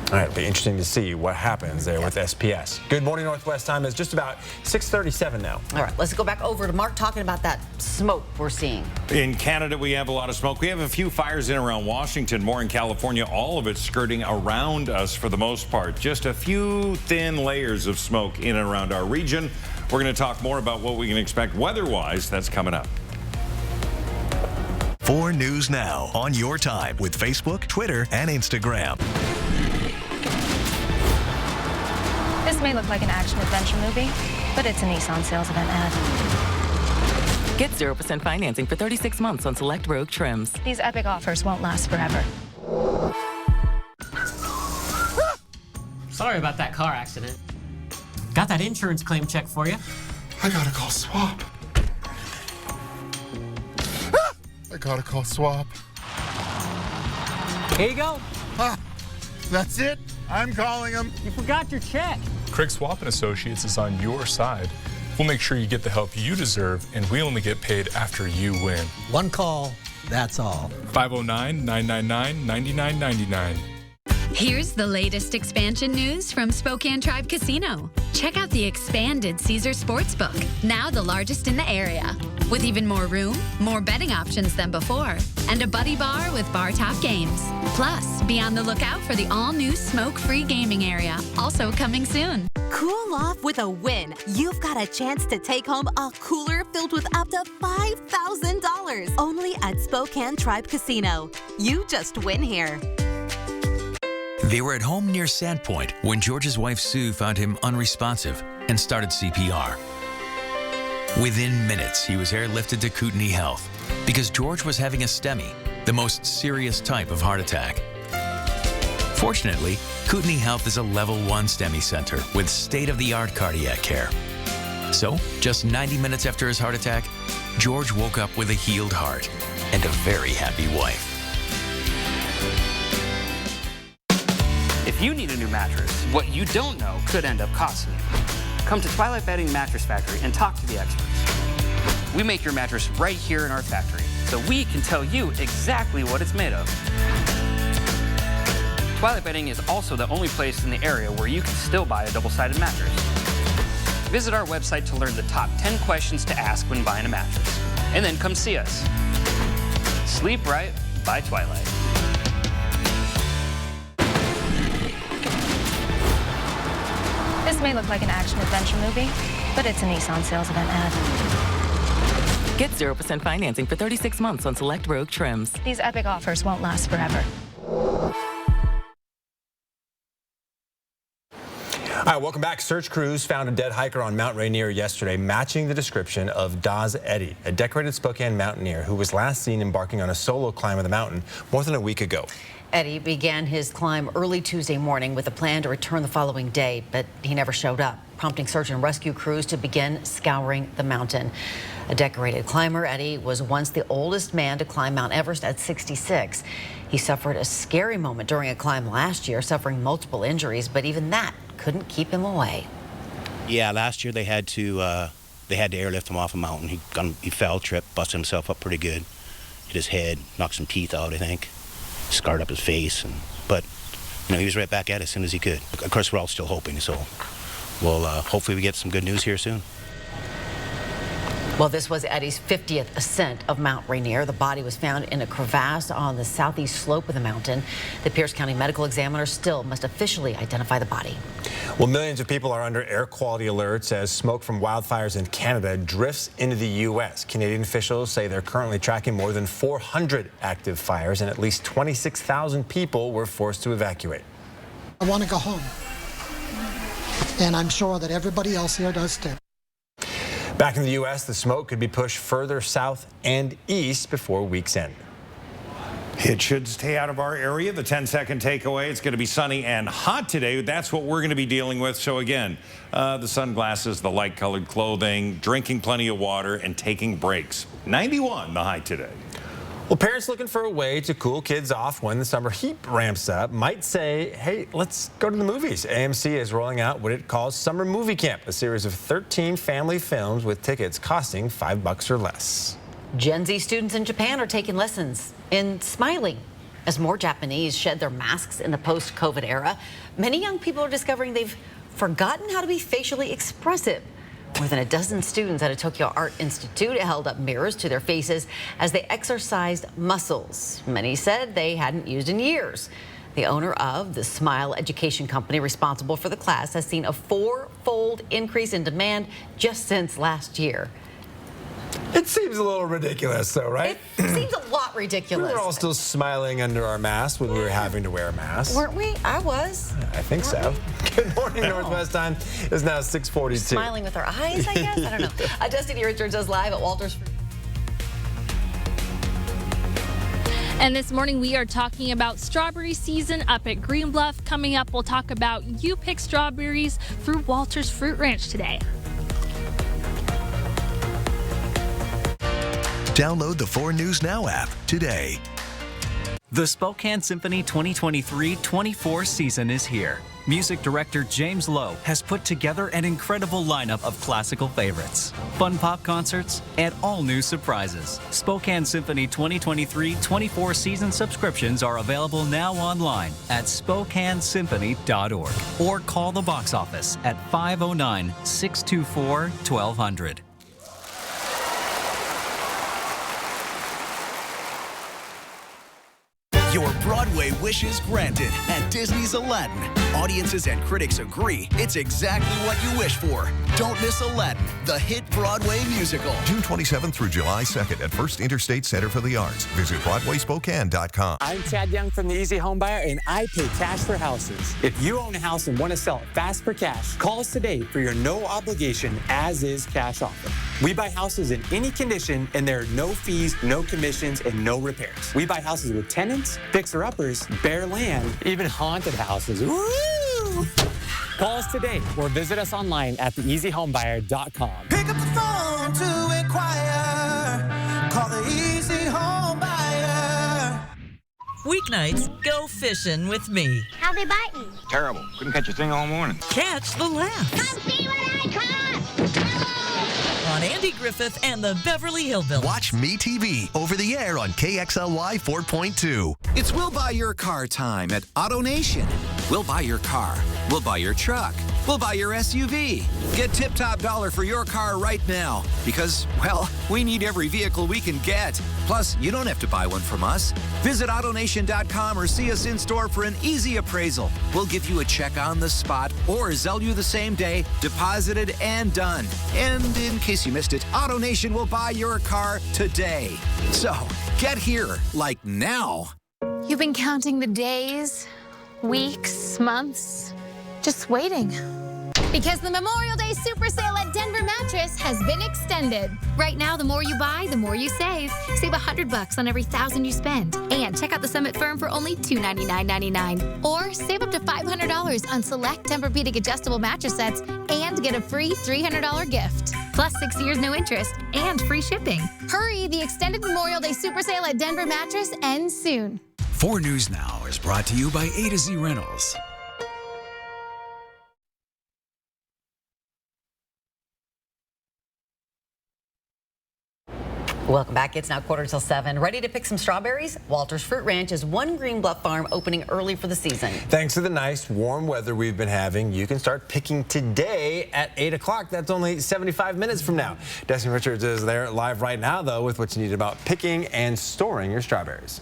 All right, it'll be interesting to see what happens there with SPS. Good morning, Northwest time. It's just about 6:37 now. All right, let's go back over to Mark talking about that smoke we're seeing. In Canada, we have a lot of smoke. We have a few fires in around Washington, more in California, all of it skirting around us for the most part. Just a few thin layers of smoke in and around our region. We're going to talk more about what we can expect weather-wise. That's coming up. 4 News Now on your time with Facebook, Twitter, and Instagram. This may look like an action-adventure movie, but it's a Nissan sales event ad. Get 0% financing for 36 months on select Rogue trims. These epic offers won't last forever. Sorry about that car accident. Got that insurance claim check for you. I gotta call SWAP. I gotta call SWAP. Here you go. That's it? I'm calling them. You forgot your check. Craig Swap & Associates is on your side. We'll make sure you get the help you deserve, and we only get paid after you win. One call, that's all. 509-999-9999. Here's the latest expansion news from Spokane Tribe Casino. Check out the expanded Caesars Sportsbook, now the largest in the area. With even more room, more betting options than before, and a buddy bar with bar top games. Plus, be on the lookout for the all-new smoke-free gaming area, also coming soon. Cool off with a win. You've got a chance to take home a cooler filled with up to $5,000. Only at Spokane Tribe Casino. You just win here. They were at home near Sandpoint when George's wife Sue found him unresponsive and started CPR. Within minutes, he was airlifted to Kootenai Health because George was having a STEMI, the most serious type of heart attack. Fortunately, Kootenai Health is a level 1 STEMI center with state-of-the-art cardiac care. So, just 90 minutes after his heart attack, George woke up with a healed heart and a very happy wife. If you need a new mattress, what you don't know could end up costing you. Come to Twilight Bedding Mattress Factory and talk to the experts. We make your mattress right here in our factory, so we can tell you exactly what it's made of. Twilight Bedding is also the only place in the area where you can still buy a double-sided mattress. Visit our website to learn the top 10 questions to ask when buying a mattress. And then come see us. Sleep Right by Twilight. This may look like an action-adventure movie, but it's a Nissan sales event ad. Get 0% financing for 36 months on select Rogue trims. These epic offers won't last forever. All right, welcome back. Search crews found a dead hiker on Mount Rainier yesterday, matching the description of Daz Eddy, a decorated Spokane mountaineer who was last seen embarking on a solo climb of the mountain more than a week ago. Eddy began his climb early Tuesday morning with a plan to return the following day, but he never showed up, prompting search and rescue crews to begin scouring the mountain. A decorated climber, Eddy was once the oldest man to climb Mount Everest at 66. He suffered a scary moment during a climb last year, suffering multiple injuries, but even that couldn't keep him away. Yeah, last year they had to airlift him off a mountain. He fell, tripped, busted himself up pretty good, hit his head, knocked some teeth out, I think, scarred up his face, but he was right back at it as soon as he could. Of course, we're all still hoping, so we'll hopefully we get some good news here soon. Well, this was Eddy's 50th ascent of Mount Rainier. The body was found in a crevasse on the southeast slope of the mountain. The Pierce County Medical Examiner still must officially identify the body. Well, millions of people are under air quality alerts as smoke from wildfires in Canada drifts into the U.S. Canadian officials say they're currently tracking more than 400 active fires, and at least 26,000 people were forced to evacuate. I want to go home, and I'm sure that everybody else here does too. Back in the U.S., the smoke could be pushed further south and east before week's end. It should stay out of our area. The 10-second takeaway, it's going to be sunny and hot today. That's what we're going to be dealing with. So again, the sunglasses, the light-colored clothing, drinking plenty of water, and taking breaks. 91 the high today. Well, parents looking for a way to cool kids off when the summer heat ramps up might say, hey, let's go to the movies. AMC is rolling out what it calls Summer Movie Camp, a series of 13 family films with tickets costing $5 or less. Gen Z students in Japan are taking lessons in smiling. As more Japanese shed their masks in the post-COVID era, many young people are discovering they've forgotten how to be facially expressive. More than a dozen students at a Tokyo Art Institute held up mirrors to their faces as they exercised muscles many said they hadn't used in years. The owner of the Smile Education Company responsible for the class has seen a 4-fold increase in demand just since last year. It seems a little ridiculous, though, right? It seems a lot ridiculous. We were all still smiling under our masks when we were having to wear masks. Weren't we? I was. I think so. Good morning, Northwest Time. It's now 6:42. Smiling with our eyes, I guess? I don't know. Destiny Richards is live at Walters. And this morning we are talking about strawberry season up at Green Bluff. Coming up, we'll talk about You Pick Strawberries through Walters Fruit Ranch today. Download the 4 News Now app today. The Spokane Symphony 2023-24 season is here. Music director James Lowe has put together an incredible lineup of classical favorites, fun pop concerts, and all new surprises. Spokane Symphony 2023-24 season subscriptions are available now online at SpokaneSymphony.org or call the box office at 509-624-1200. Your Broadway wishes granted at Disney's Aladdin. Audiences and critics agree it's exactly what you wish for. Don't miss Aladdin, the hit Broadway musical. June 27th through July 2nd at First Interstate Center for the Arts. Visit BroadwaySpokane.com. I'm Chad Young from the Easy Home Buyer, and I pay cash for houses. If you own a house and want to sell it fast for cash, call us today for your no-obligation as-is cash offer. We buy houses in any condition, and there are no fees, no commissions, and no repairs. We buy houses with tenants homes, fixer-uppers, bare land, even haunted houses. Woo! Call us today or visit us online at theeasyhomebuyer.com. Pick up the phone to inquire. Call the Easy Home Buyer. Weeknights, go fishing with me. How they biting? Terrible. Couldn't catch a thing all morning. Catch the laughs. Come see what I caught! On Andy Griffith and the Beverly Hillbillies. Watch MeTV over the air on KXLY 4.2. It's We'll Buy Your Car time at AutoNation. We'll buy your car. We'll buy your truck. We'll buy your SUV. Get tip-top dollar for your car right now because, well, we need every vehicle we can get. Plus, you don't have to buy one from us. Visit AutoNation.com or see us in store for an easy appraisal. We'll give you a check on the spot or sell you the same day, deposited and done. And in case you missed it, AutoNation will buy your car today. So, get here, like now. You've been counting the days, weeks, months, just waiting. Because the Memorial Day Super Sale at Denver Mattress has been extended. Right now, the more you buy, the more you save. Save $100 on every $1,000 you spend. And check out the Summit Firm for only $299.99. Or save up to $500 on select Tempur-Pedic adjustable mattress sets and get a free $300 gift. Plus 6 years, no interest, and free shipping. Hurry, the extended Memorial Day Super Sale at Denver Mattress ends soon. 4 News Now is brought to you by A to Z Rentals. Welcome back. It's now 6:45. Ready to pick some strawberries? Walters Fruit Ranch is one Green Bluff farm opening early for the season. Thanks to the nice warm weather we've been having, you can start picking today at 8 o'clock. That's only 75 minutes from now. Destiny Richards is there live right now, though, with what you need about picking and storing your strawberries.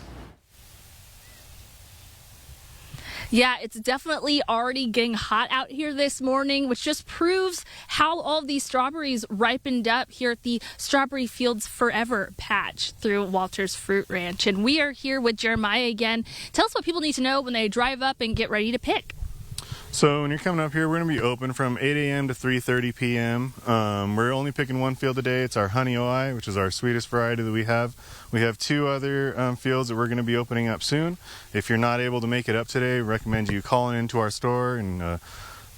Yeah, it's definitely already getting hot out here this morning, which just proves how all of these strawberries ripened up here at the Strawberry Fields Forever patch through Walters Fruit Ranch. And we are here with Jeremiah again. Tell us what people need to know when they drive up and get ready to pick. So when you're coming up here, we're going to be open from 8 a.m. to 3:30 p.m. We're only picking one field today. It's our Honey Oi, which is our sweetest variety that we have. We have 2 other fields that we're going to be opening up soon. If you're not able to make it up today, I recommend you calling into our store and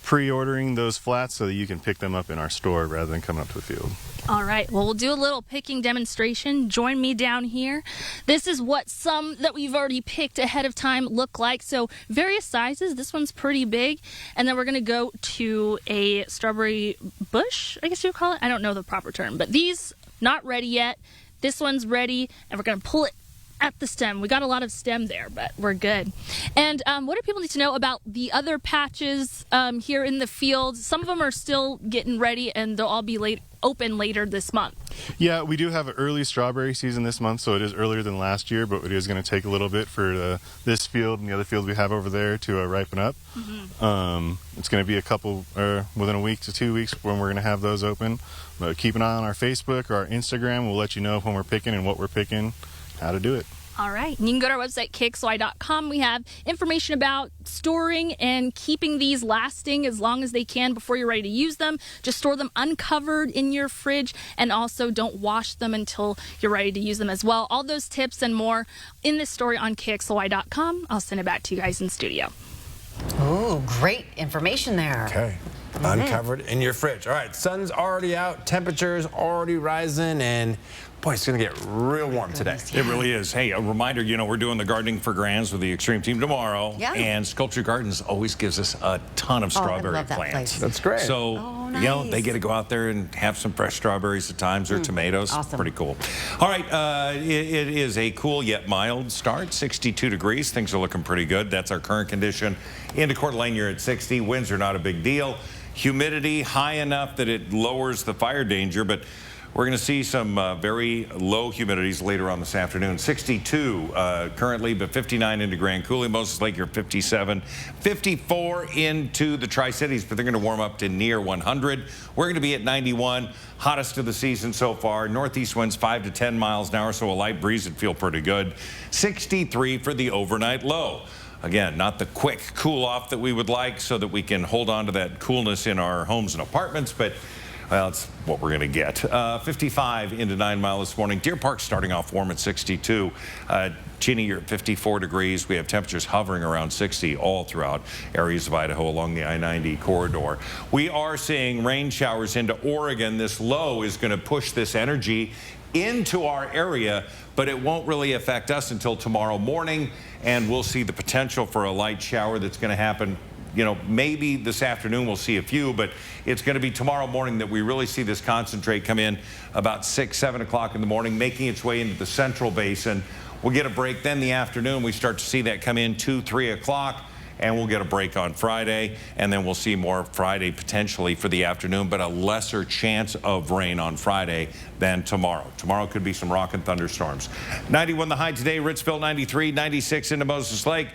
pre-ordering those flats so that you can pick them up in our store rather than coming up to the field. All right, well, we'll do a little picking demonstration. Join me down here. This is what some that we've already picked ahead of time look like. So various sizes. This one's pretty big. And then we're going to go to a strawberry bush, I guess you would call it. I don't know the proper term, but these not ready yet. This one's ready, and we're going to pull it at the stem. We got a lot of stem there, but we're good. And what do people need to know about the other patches here in the field? Some of them are still getting ready, and they'll all be open later this month. Yeah, we do have an early strawberry season this month, so it is earlier than last year, but it is going to take a little bit for this field and the other fields we have over there to ripen up. Mm-hmm. It's going to be a couple, within a week to 2 weeks when we're going to have those open. But keep an eye on our Facebook or our Instagram. We'll let you know when we're picking and what we're picking, how to do it. All right. And you can go to our website, KXLY.com. We have information about storing and keeping these lasting as long as they can before you're ready to use them. Just store them uncovered in your fridge, and also don't wash them until you're ready to use them as well. All those tips and more in this story on KXLY.com. I'll send it back to you guys in studio. Ooh, great information there. Okay. Uncovered in your fridge. All right, sun's already out, temperatures already rising, and boy, it's going to get real warm today. It really is. Hey, a reminder, we're doing the Gardening for Grands with the Extreme Team tomorrow. Yeah. And Sculpture Gardens always gives us a ton of strawberry plants. Place. That's great. So, they get to go out there and have some fresh strawberries at times or tomatoes. Awesome. Pretty cool. All right, it is a cool yet mild start, 62 degrees. Things are looking pretty good. That's our current condition. Into Coeur d'Alene, you're at 60. Winds are not a big deal. Humidity high enough that it lowers the fire danger, but we're going to see some very low humidities later on this afternoon. 62 currently, but 59 into Grand Coulee. Moses Lake, you're 57. 54 into the Tri-Cities, but they're going to warm up to near 100. We're going to be at 91, hottest of the season so far. Northeast winds 5 to 10 miles an hour, so a light breeze would feel pretty good. 63 for the overnight low. Again, not the quick cool off that we would like so that we can hold on to that coolness in our homes and apartments, but Well, that's what we're going to get. 55 into 9 Mile this morning. Deer Park starting off warm at 62. Cheney, you're at 54 degrees. We have temperatures hovering around 60 all throughout areas of Idaho along the I-90 corridor. We are seeing rain showers into Oregon. This low is going to push this energy into our area, but it won't really affect us until tomorrow morning, and we'll see the potential for a light shower that's going to happen. You know, maybe this afternoon we'll see a few, but it's going to be tomorrow morning that we really see this concentrate come in about 6, 7 o'clock in the morning, making its way into the central basin. We'll get a break then the afternoon. We start to see that come in 2, 3 o'clock, and we'll get a break on Friday, and then we'll see more Friday potentially for the afternoon, but a lesser chance of rain on Friday than tomorrow. Tomorrow could be some rock and thunderstorms. 91 the high today, Ritzville 93, 96 into Moses Lake.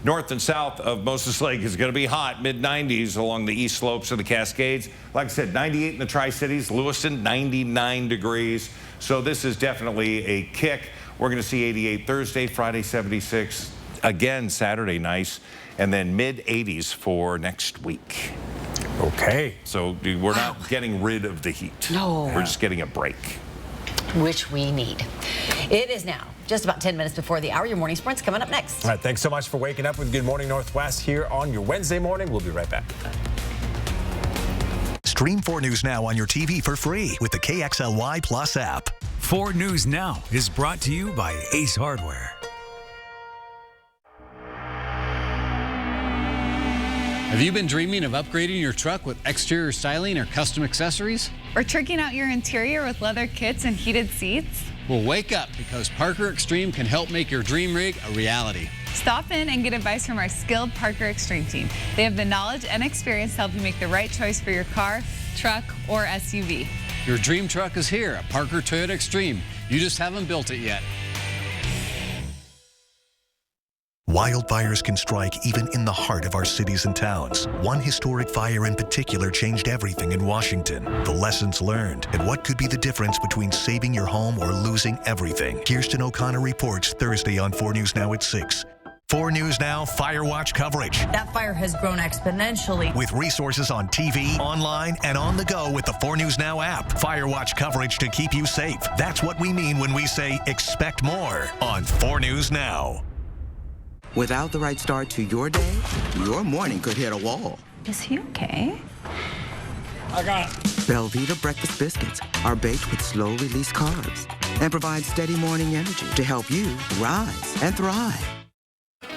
North and south of Moses Lake is going to be hot, mid-90s along the east slopes of the Cascades. Like I said, 98 in the Tri-Cities, Lewiston 99 degrees. So this is definitely a kick. We're going to see 88 Thursday, Friday 76. Again, Saturday nice, and then mid-80s for next week. Okay. So we're not getting rid of the heat. No. We're just getting a break. Which we need. It is now just about 10 minutes before the hour. Your morning sprint's coming up next. All right, thanks so much for waking up with Good Morning Northwest here on your Wednesday morning. We'll be right back. Stream 4 News Now on your TV for free with the KXLY Plus app. 4 News Now is brought to you by Ace Hardware. Have you been dreaming of upgrading your truck with exterior styling or custom accessories? Or tricking out your interior with leather kits and heated seats? Well, wake up, because Parker Extreme can help make your dream rig a reality. Stop in and get advice from our skilled Parker Extreme team. They have the knowledge and experience to help you make the right choice for your car, truck, or SUV. Your dream truck is here at Parker Toyota Extreme. You just haven't built it yet. Wildfires can strike even in the heart of our cities and towns. One historic fire in particular changed everything in Washington. The lessons learned and what could be the difference between saving your home or losing everything. Kirsten O'Connor reports Thursday on 4 News Now at 6. 4 News Now Fire Watch coverage. That fire has grown exponentially. With resources on TV, online, and on the go with the 4 News Now app. Fire Watch coverage to keep you safe. That's what we mean when we say expect more on 4 News Now. Without the right start to your day, your morning could hit a wall. Is he okay? I got it. Belvita breakfast biscuits are baked with slow-release carbs and provide steady morning energy to help you rise and thrive.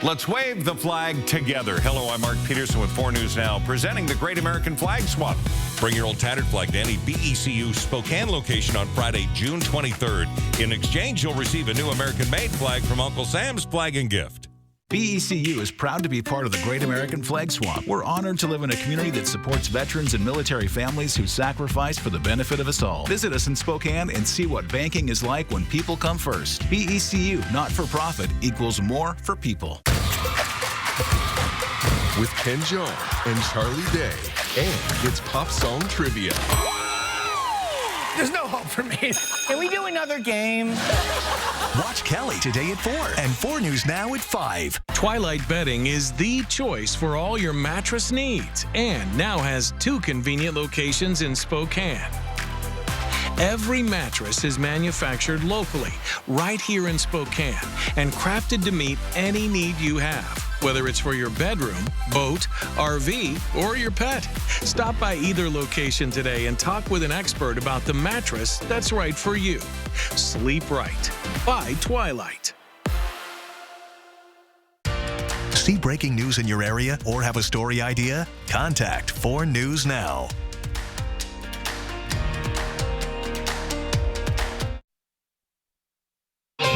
Let's wave the flag together. Hello, I'm Mark Peterson with 4 News Now, presenting the Great American Flag Swap. Bring your old tattered flag to any BECU Spokane location on Friday, June 23rd. In exchange, you'll receive a new American-made flag from Uncle Sam's Flag and Gift. BECU is proud to be part of the Great American Flag Swap. We're honored to live in a community that supports veterans and military families who sacrifice for the benefit of us all. Visit us in Spokane and see what banking is like when people come first. BECU, not for profit, equals more for people. With Ken Jeong and Charlie Day, and it's pop song trivia. There's no hope for me. Can we do another game? Watch Kelly today at 4 and 4 News Now at 5. Twilight Bedding is the choice for all your mattress needs and now has 2 convenient locations in Spokane. Every mattress is manufactured locally, right here in Spokane, and crafted to meet any need you have, whether it's for your bedroom, boat, RV, or your pet. Stop by either location today and talk with an expert about the mattress that's right for you. Sleep right. By Twilight. See breaking news in your area or have a story idea? Contact 4 News Now.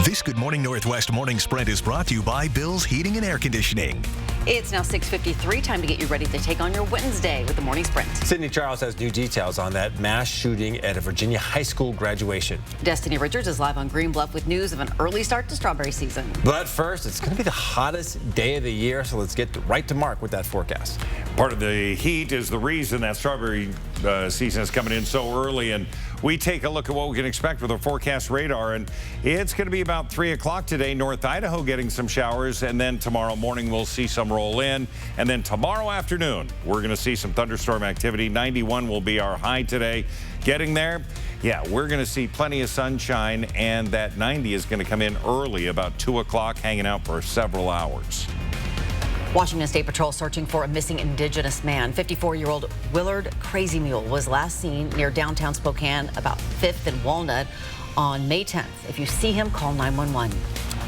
This Good Morning Northwest Morning Sprint is brought to you by Bill's Heating and Air Conditioning. It's now 6:53, time to get you ready to take on your Wednesday with the Morning Sprint. Sydney Charles has new details on that mass shooting at a Virginia high school graduation. Destiny Richards is live on Green Bluff with news of an early start to strawberry season. But first, it's going to be the hottest day of the year, so let's get right to Mark with that forecast. Part of the heat is the reason that strawberry season is coming in so early, and we take a look at what we can expect with our forecast radar, and it's going to be about 3 o'clock today. North Idaho getting some showers, and then tomorrow morning we'll see some roll in. And then tomorrow afternoon, we're going to see some thunderstorm activity. 91 will be our high today. Getting there, yeah, we're going to see plenty of sunshine, and that 90 is going to come in early, about 2 o'clock, hanging out for several hours. Washington State Patrol searching for a missing Indigenous man. 54-year-old Willard Crazy Mule was last seen near downtown Spokane, about 5th and Walnut, on May 10th. If you see him, call 911.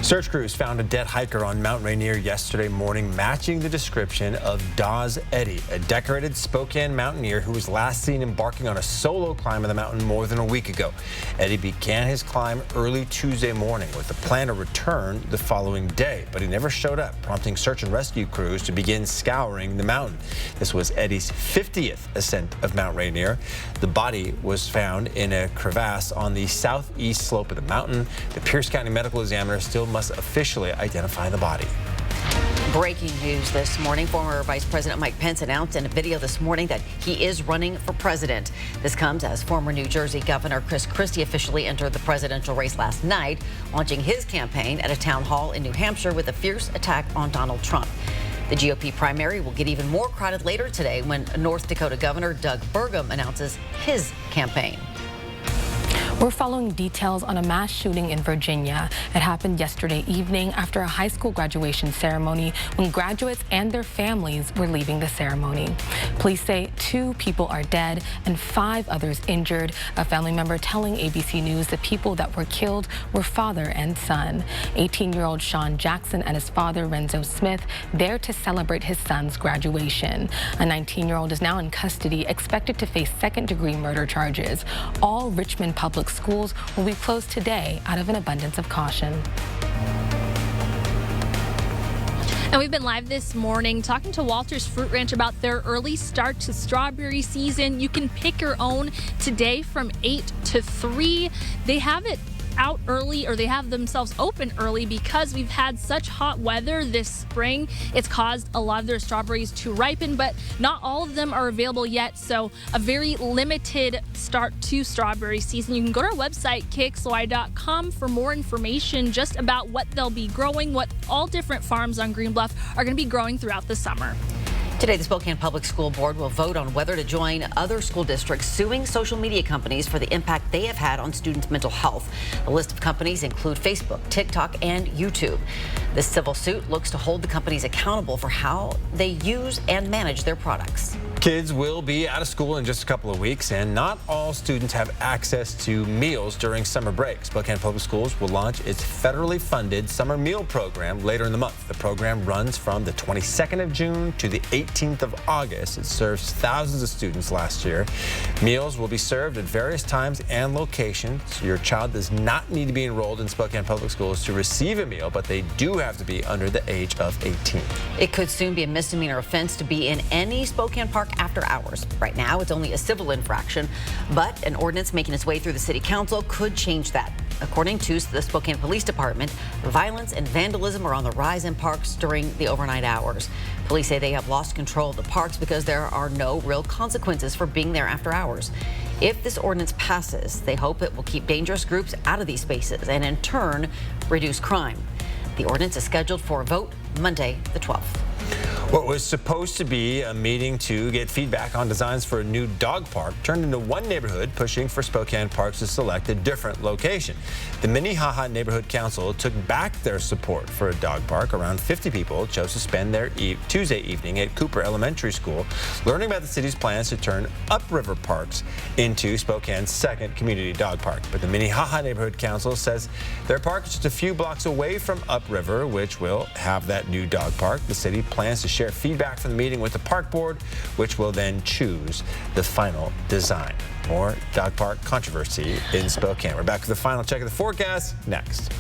Search crews found a dead hiker on Mount Rainier yesterday morning, matching the description of Dawes Eddy, a decorated Spokane mountaineer who was last seen embarking on a solo climb of the mountain more than a week ago. Eddy began his climb early Tuesday morning with a plan to return the following day, but he never showed up, prompting search and rescue crews to begin scouring the mountain. This was Eddy's 50th ascent of Mount Rainier. The body was found in a crevasse on the southeast slope of the mountain. The Pierce County Medical Examiner still must officially identify the body. Breaking news this morning. Former Vice President Mike Pence announced in a video this morning that he is running for president. This comes as former New Jersey Governor Chris Christie officially entered the presidential race last night, launching his campaign at a town hall in New Hampshire with a fierce attack on Donald Trump. The GOP primary will get even more crowded later today when North Dakota Governor Doug Burgum announces his campaign. We're following details on a mass shooting in Virginia. It happened yesterday evening after a high school graduation ceremony when graduates and their families were leaving the ceremony. Police say 2 people are dead and 5 others injured. A family member telling ABC News the people that were killed were father and son. 18-year-old Sean Jackson and his father, Renzo Smith, there to celebrate his son's graduation. A 19-year-old is now in custody, expected to face second-degree murder charges. All Richmond public schools will be closed today out of an abundance of caution. And we've been live this morning talking to Walters Fruit Ranch about their early start to strawberry season. You can pick your own today from 8 to 3. They have it out early, or they have themselves open early because we've had such hot weather this spring. It's caused a lot of their strawberries to ripen, but not all of them are available yet. So a very limited start to strawberry season. You can go to our website, KXLY.com, for more information just about what they'll be growing, what all different farms on Green Bluff are going to be growing throughout the summer. Today, the Spokane Public School Board will vote on whether to join other school districts suing social media companies for the impact they have had on students' mental health. A list of companies include Facebook, TikTok, and YouTube. This civil suit looks to hold the companies accountable for how they use and manage their products. Kids will be out of school in just a couple of weeks, and not all students have access to meals during summer break. Spokane Public Schools will launch its federally funded summer meal program later in the month. The program runs from the 22nd of June to the 18th of August. It serves thousands of students last year. Meals will be served at various times and locations. Your child does not need to be enrolled in Spokane Public Schools to receive a meal, but they do have to be under the age of 18. It could soon be a misdemeanor offense to be in any Spokane park after hours. Right now, it's only a civil infraction, but an ordinance making its way through the city council could change that. According to the Spokane Police Department, violence and vandalism are on the rise in parks during the overnight hours. Police say they have lost control of the parks because there are no real consequences for being there after hours. If this ordinance passes, they hope it will keep dangerous groups out of these spaces and in turn reduce crime. The ordinance is scheduled for a vote Monday, the 12th. What was supposed to be a meeting to get feedback on designs for a new dog park turned into one neighborhood pushing for Spokane Parks to select a different location. The Minnehaha Neighborhood Council took back their support for a dog park. Around 50 people chose to spend their Tuesday evening at Cooper Elementary School learning about the city's plans to turn Upriver Parks into Spokane's second community dog park. But the Minnehaha Neighborhood Council says their park is just a few blocks away from Upriver, which will have that new dog park. The city plans to share feedback from the meeting with the park board, which will then choose the final design. More dog park controversy in Spokane. We're back with the final check of the forecast next.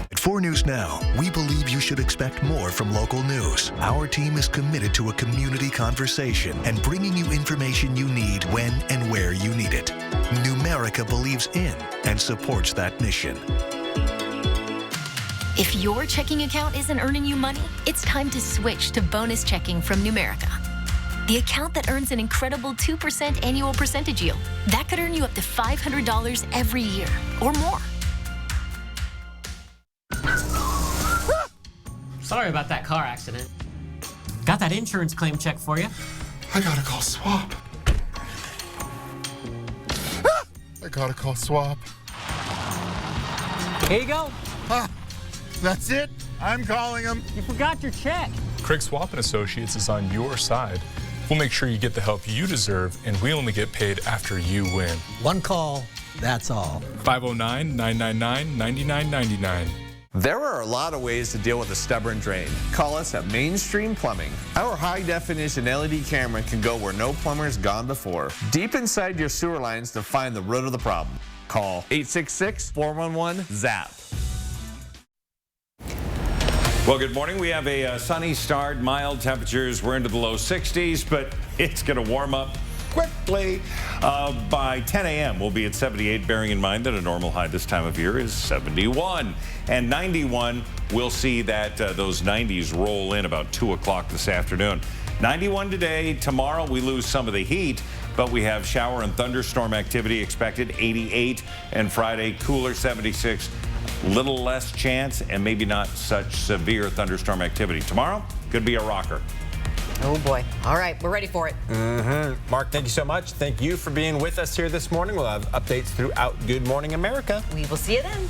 At 4 News Now, we believe you should expect more from local news. Our team is committed to a community conversation and bringing you information you need when and where you need it. Numerica believes in and supports that mission. If your checking account isn't earning you money, it's time to switch to bonus checking from Numerica. The account that earns an incredible 2% annual percentage yield. That could earn you up to $500 every year or more. Sorry about that car accident. Got that insurance claim check for you. I gotta call Swap. I gotta call Swap. Here you go. That's it? I'm calling him. You forgot your check. Craig Swap & Associates is on your side. We'll make sure you get the help you deserve, and we only get paid after you win. One call, that's all. 509-999-9999. There are a lot of ways to deal with a stubborn drain. Call us at Mainstream Plumbing. Our high-definition LED camera can go where no plumber's gone before, deep inside your sewer lines to find the root of the problem. Call 866-411-ZAP. Well, good morning. We have a sunny start, mild temperatures. We're into the low 60s, but it's going to warm up quickly. By 10 a.m., we'll be at 78, bearing in mind that a normal high this time of year is 71. And 91, we'll see that those 90s roll in about 2 o'clock this afternoon. 91 today. Tomorrow, we lose some of the heat, but we have shower and thunderstorm activity expected, 88. And Friday, cooler, 76. Little less chance and maybe not such severe thunderstorm activity. Tomorrow could be a rocker. Oh boy. All right, we're ready for it. Mark, thank you so much. Thank you for being with us here this morning. We'll have updates throughout Good Morning America. We will see you then.